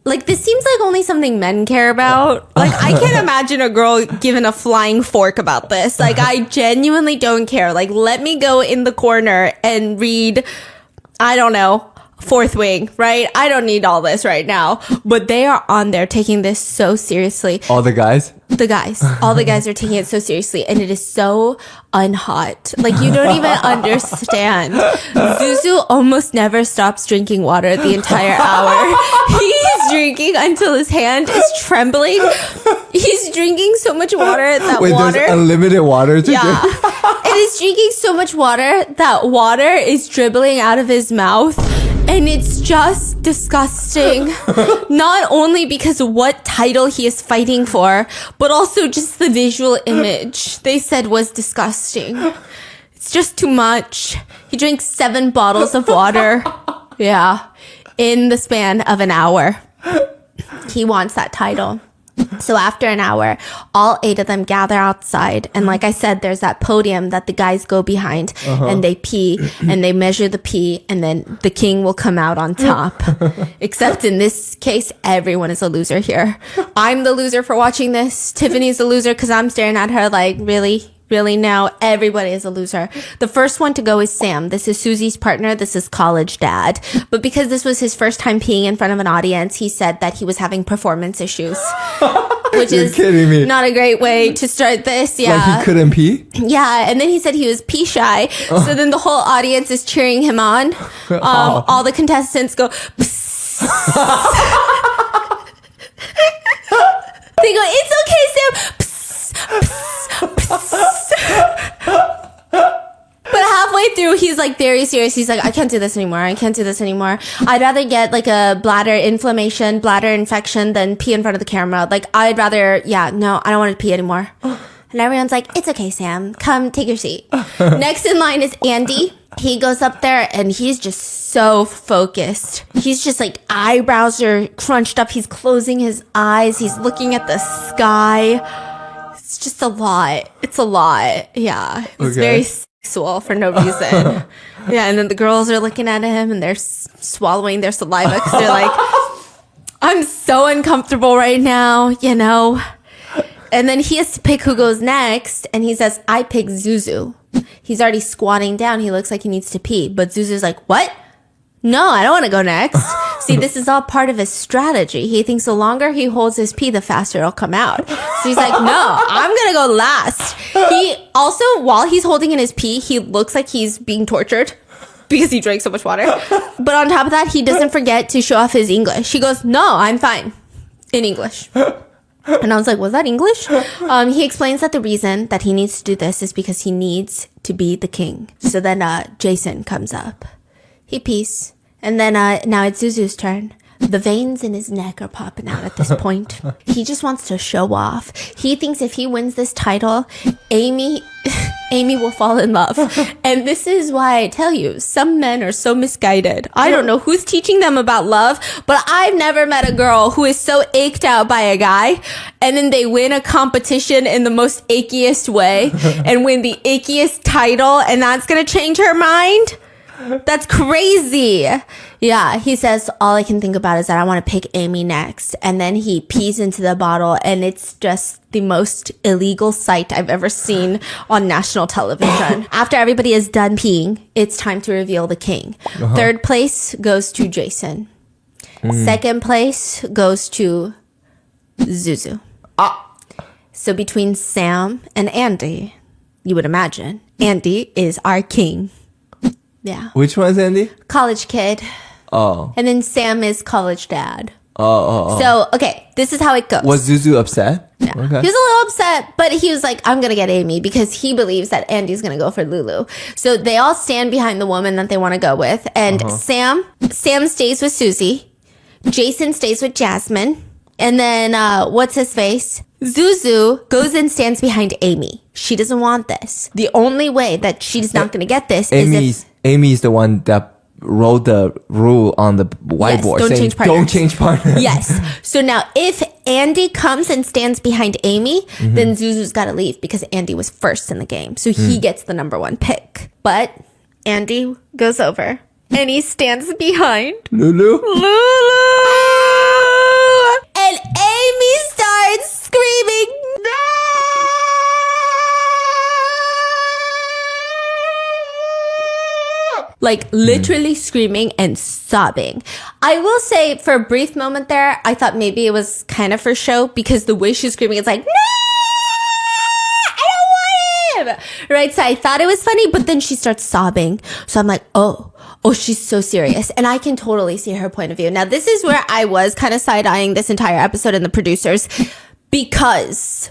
Like, this seems like only something men care about. Like, I can't imagine a girl given a flying fork about this. Like, I genuinely don't care. Like, let me go in the corner and read, I don't know, Fourth Wing, right? I don't need all this right now. But they are on there taking this so seriously. All the guys? All the guys are taking it so seriously, and it is so unhot. Like, you don't even understand. Zuzu almost never stops drinking water the entire hour. He's drinking until his hand is trembling. He's drinking so much water that There's unlimited water to drink? And he's drinking so much water that water is dribbling out of his mouth. And it's just disgusting. Not only because of what title he is fighting for, but also just the visual image they said was disgusting. It's just too much. He drank 7 bottles of water. Yeah. In the span of an hour. He wants that title. So after an hour, all 8 of them gather outside. And like I said, there's that podium that the guys go behind and they pee and they measure the pee, and then the king will come out on top. Except in this case, everyone is a loser here. I'm the loser for watching this. Tiffany's the loser because I'm staring at her like, really? Really now, everybody is a loser. The first one to go is Sam. This is Susie's partner. This is college dad. But because this was his first time peeing in front of an audience, he said that he was having performance issues. Which You're is kidding me. Not a great way to start this. Yeah. Like he couldn't pee? Yeah. And then he said he was pee shy. So then the whole audience is cheering him on. All the contestants go, psst. They go, it's okay, Sam. Psst, psst, psst. But halfway through, he's like very serious. He's like, I can't do this anymore. I'd rather get like a bladder infection than pee in front of the camera. Like, I'd rather, no, I don't want to pee anymore. And everyone's like, it's okay, Sam. Come, take your seat. Next in line is Andy. He goes up there and he's just so focused. He's just like, eyebrows are crunched up. He's closing his eyes. He's looking at the sky. It's just a lot. It's a lot. Yeah. It's very sexual for no reason. Yeah. And then the girls are looking at him and they're swallowing their saliva because they're like, I'm so uncomfortable right now, you know? And then he has to pick who goes next. And he says, I pick Zuzu. He's already squatting down. He looks like he needs to pee. But Zuzu's like, what? No, I don't want to go next. See, this is all part of his strategy. He thinks the longer he holds his pee, the faster it'll come out. So he's like, no, I'm going to go last. He also, while he's holding in his pee, he looks like he's being tortured because he drank so much water. But on top of that, he doesn't forget to show off his English. He goes, no, I'm fine. In English. And I was like, was that English? He explains that the reason that he needs to do this is because he needs to be the king. So then Jason comes up. He pees. And then now it's Zuzu's turn. The veins in his neck are popping out at this point. He just wants to show off. He thinks if he wins this title, Amy will fall in love. And this is why I tell you, some men are so misguided. I don't know who's teaching them about love, but I've never met a girl who is so ached out by a guy and then they win a competition in the most achiest way and win the achiest title, and that's gonna change her mind. That's crazy. Yeah, he says, all I can think about is that I want to pick Amy next. And then he pees into the bottle, and it's just the most illegal sight I've ever seen on national television. After everybody is done peeing, it's time to reveal the king. Third place goes to Jason. Second place goes to Zuzu. So between Sam and Andy, you would imagine, Andy is our king. Yeah. Which one's Andy? College kid. Oh. And then Sam is college dad. Oh. So, okay, this is how it goes. Was Zuzu upset? Yeah. Okay. He was a little upset, but he was like, I'm going to get Amy because he believes that Andy's going to go for Lulu. So they all stand behind the woman that they want to go with. And Sam stays with Susie. Jason stays with Jasmine. And then, what's his face? Zuzu goes and stands behind Amy. She doesn't want this. The only way that she's not going to get this is if... Amy's the one that wrote the rule on the whiteboard saying, don't change partners. Yes. So now if Andy comes and stands behind Amy, then Zuzu's got to leave because Andy was first in the game. So he gets the number one pick. But Andy goes over and he stands behind Lulu. And Amy starts screaming, no! Like literally screaming and sobbing. I will say for a brief moment there, I thought maybe it was kind of for show because the way she's screaming, it's like, no, I don't want him. Right? So I thought it was funny, but then she starts sobbing. So I'm like, oh, she's so serious. And I can totally see her point of view. Now, this is where I was kind of side-eyeing this entire episode and the producers because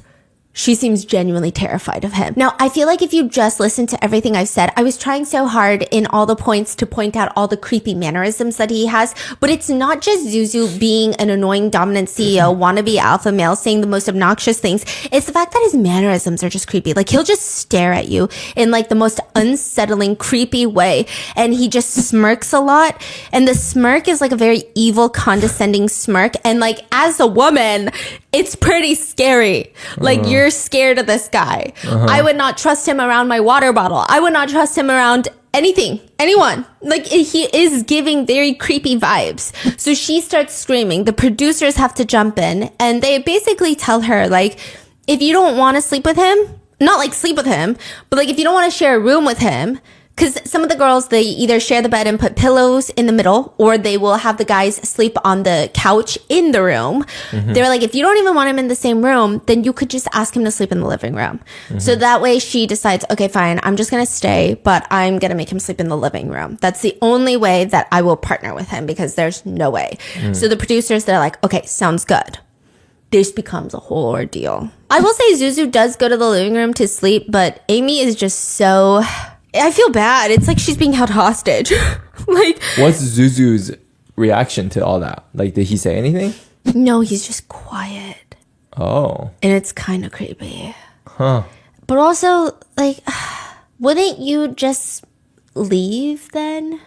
she seems genuinely terrified of him. Now, I feel like if you just listen to everything I've said, I was trying so hard in all the points to point out all the creepy mannerisms that he has, but it's not just Zuzu being an annoying dominant CEO, wannabe alpha male, saying the most obnoxious things. It's the fact that his mannerisms are just creepy. Like, he'll just stare at you in like the most unsettling, creepy way, and he just smirks a lot, and the smirk is like a very evil, condescending smirk, and like, as a woman, it's pretty scary. Like, you're scared of this guy. I would not trust him around my water bottle. I would not trust him around anyone. Like, he is giving very creepy vibes. So she starts screaming. The producers have to jump in, and they basically tell her, like, if you don't want to sleep with him, not like sleep with him, but like if you don't want to share a room with him, because some of the girls, they either share the bed and put pillows in the middle, or they will have the guys sleep on the couch in the room. They're like, if you don't even want him in the same room, then you could just ask him to sleep in the living room. So that way she decides, okay, fine, I'm just going to stay, but I'm going to make him sleep in the living room. That's the only way that I will partner with him because there's no way. So the producers, they're like, okay, sounds good. This becomes a whole ordeal. I will say Zuzu does go to the living room to sleep, but Amy is just so... I feel bad. It's like she's being held hostage. Like, what's Zuzu's reaction to all that? Like, did he say anything? No, he's just quiet. Oh. And it's kind of creepy. Huh. But also, like, wouldn't you just leave then?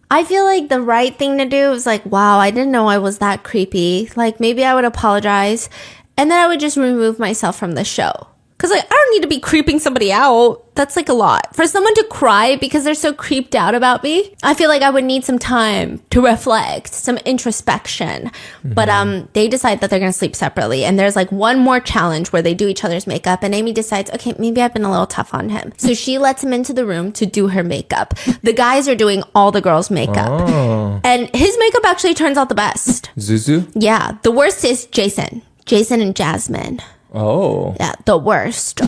I feel like the right thing to do is like, wow, I didn't know I was that creepy. Like, maybe I would apologize. And then I would just remove myself from the show. Because, like, I don't need to be creeping somebody out. That's, like, a lot. For someone to cry because they're so creeped out about me, I feel like I would need some time to reflect, some introspection. But they decide that they're going to sleep separately. And there's, like, one more challenge where they do each other's makeup. And Amy decides, okay, maybe I've been a little tough on him. So she lets him into the room to do her makeup. The guys are doing all the girls' makeup. Oh. And his makeup actually turns out the best. Zuzu? Yeah. The worst is Jason and Jasmine. Oh. Yeah, the worst.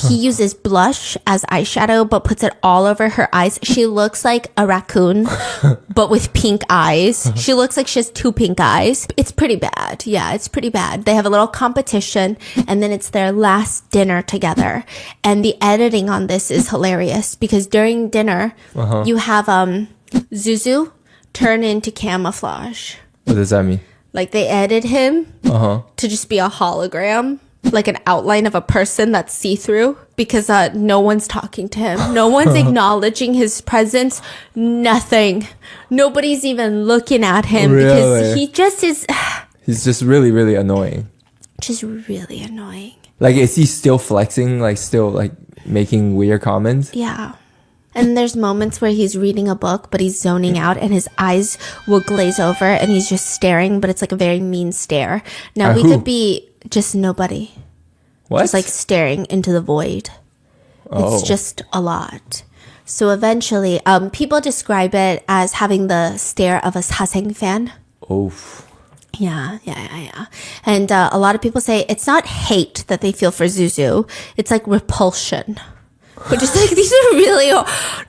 He uses blush as eyeshadow, but puts it all over her eyes. She looks like a raccoon, but with pink eyes. She looks like she has two pink eyes. It's pretty bad. Yeah, it's pretty bad. They have a little competition, and then it's their last dinner together. And the editing on this is hilarious because during dinner, you have Zuzu turn into camouflage. What does that mean? Like they edit him Uh-huh. to just be a hologram, like an outline of a person that's see-through, because no one's talking to him. No one's acknowledging his presence. Nothing. Nobody's even looking at him because he just is He's just really, really annoying. just really annoying. Like, is he still flexing? Like, still, like, making weird comments? Yeah. And there's moments where he's reading a book, but he's zoning out and his eyes will glaze over and he's just staring, but it's like a very mean stare. Now, we who? could be just nobody. What? Just like staring into the void. It's just a lot. So eventually, people describe it as having the stare of a Saseng fan. Oh. Yeah. And a lot of people say it's not hate that they feel for Zuzu. It's like repulsion. Which is like, these are really,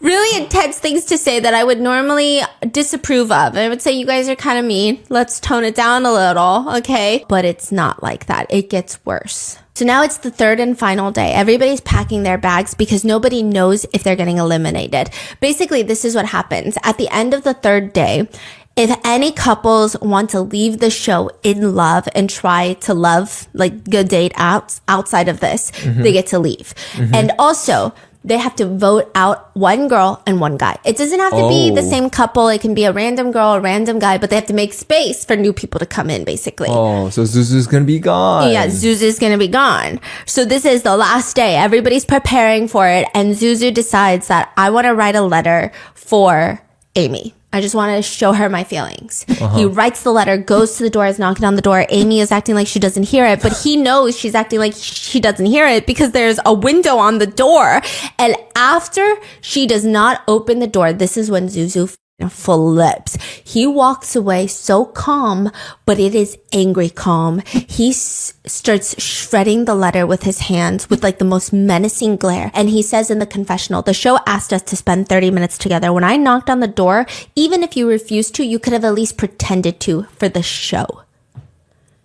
really intense things to say that I would normally disapprove of. I would say you guys are kind of mean. Let's tone it down a little, okay? But it's not like that. It gets worse. So now it's the third and final day. Everybody's packing their bags because nobody knows if they're getting eliminated. Basically, this is what happens. At the end of the third day, if any couples want to leave the show in love and try to love, like good date outside of this, they get to leave. And also, they have to vote out one girl and one guy. It doesn't have to be the same couple. It can be a random girl, a random guy, but they have to make space for new people to come in, basically. Oh, so Zuzu's gonna be gone. Yeah, Zuzu's gonna be gone. So this is the last day. Everybody's preparing for it. And Zuzu decides that I want to write a letter for Amy. I just want to show her my feelings. He writes the letter, goes to the door, is knocking on the door. Amy is acting like she doesn't hear it, but he knows she's acting like she doesn't hear it because there's a window on the door. And after she does not open the door, this is when Zuzu flips. He walks away so calm, but it is angry calm. He starts shredding the letter with his hands with like the most menacing glare. And he says in the confessional, the show asked us to spend 30 minutes together. When I knocked on the door, even if you refused to, you could have at least pretended to for the show.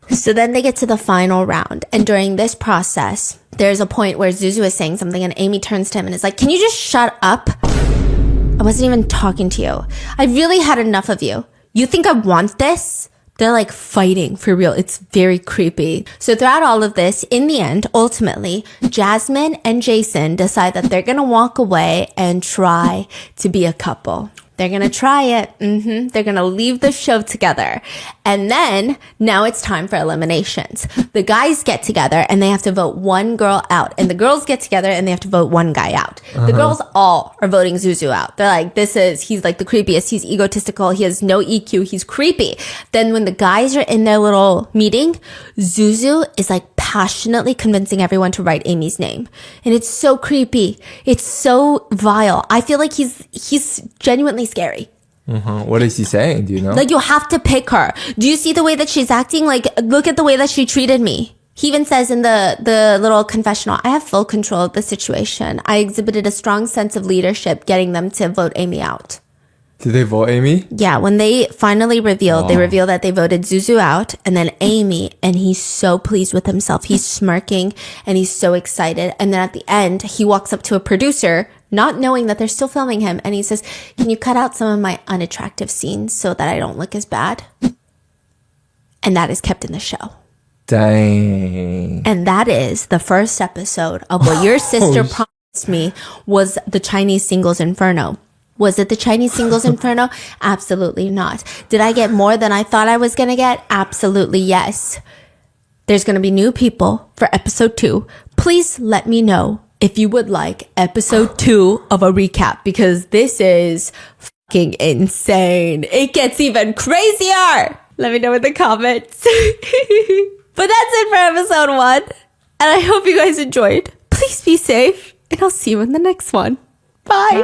So then they get to the final round. And during this process, there's a point where Zuzu is saying something and Amy turns to him and is like, can you just shut up? I wasn't even talking to you. I really had enough of you. You think I want this? They're like fighting for real. It's very creepy. So throughout all of this, in the end, ultimately, Jasmine and Jason decide that they're going to walk away and try to be a couple. They're going to try it. They're going to leave the show together. And then now it's time for eliminations. The guys get together and they have to vote one girl out. And the girls get together and they have to vote one guy out. The girls all are voting Zuzu out. They're like, he's like the creepiest. He's egotistical. He has no EQ. He's creepy. Then when the guys are in their little meeting, Zuzu is like passionately convincing everyone to write Amy's name. And it's so creepy. It's so vile. I feel like he's genuinely scary. What is he saying? Do you know? Like, you have to pick her. Do you see the way that she's acting? Like, look at the way that she treated me. He even says in the little confessional, I have full control of the situation. I exhibited a strong sense of leadership, getting them to vote Amy out. Did they vote Amy? Yeah, when they finally revealed, they revealed that they voted Zuzu out and then Amy, and he's so pleased with himself. He's smirking and he's so excited. And then at the end, he walks up to a producer, not knowing that they're still filming him, and he says, can you cut out some of my unattractive scenes so that I don't look as bad? And that is kept in the show. Dang. And that is the first episode of what your sister promised me was the Chinese Singles Inferno. Was it the Chinese Singles Inferno? Absolutely not. Did I get more than I thought I was going to get? Absolutely yes. There's going to be new people for episode 2. Please let me know if you would like episode 2 of a recap, because this is fucking insane. It gets even crazier. Let me know in the comments. But that's it for episode 1. And I hope you guys enjoyed. Please be safe, and I'll see you in the next one. Bye.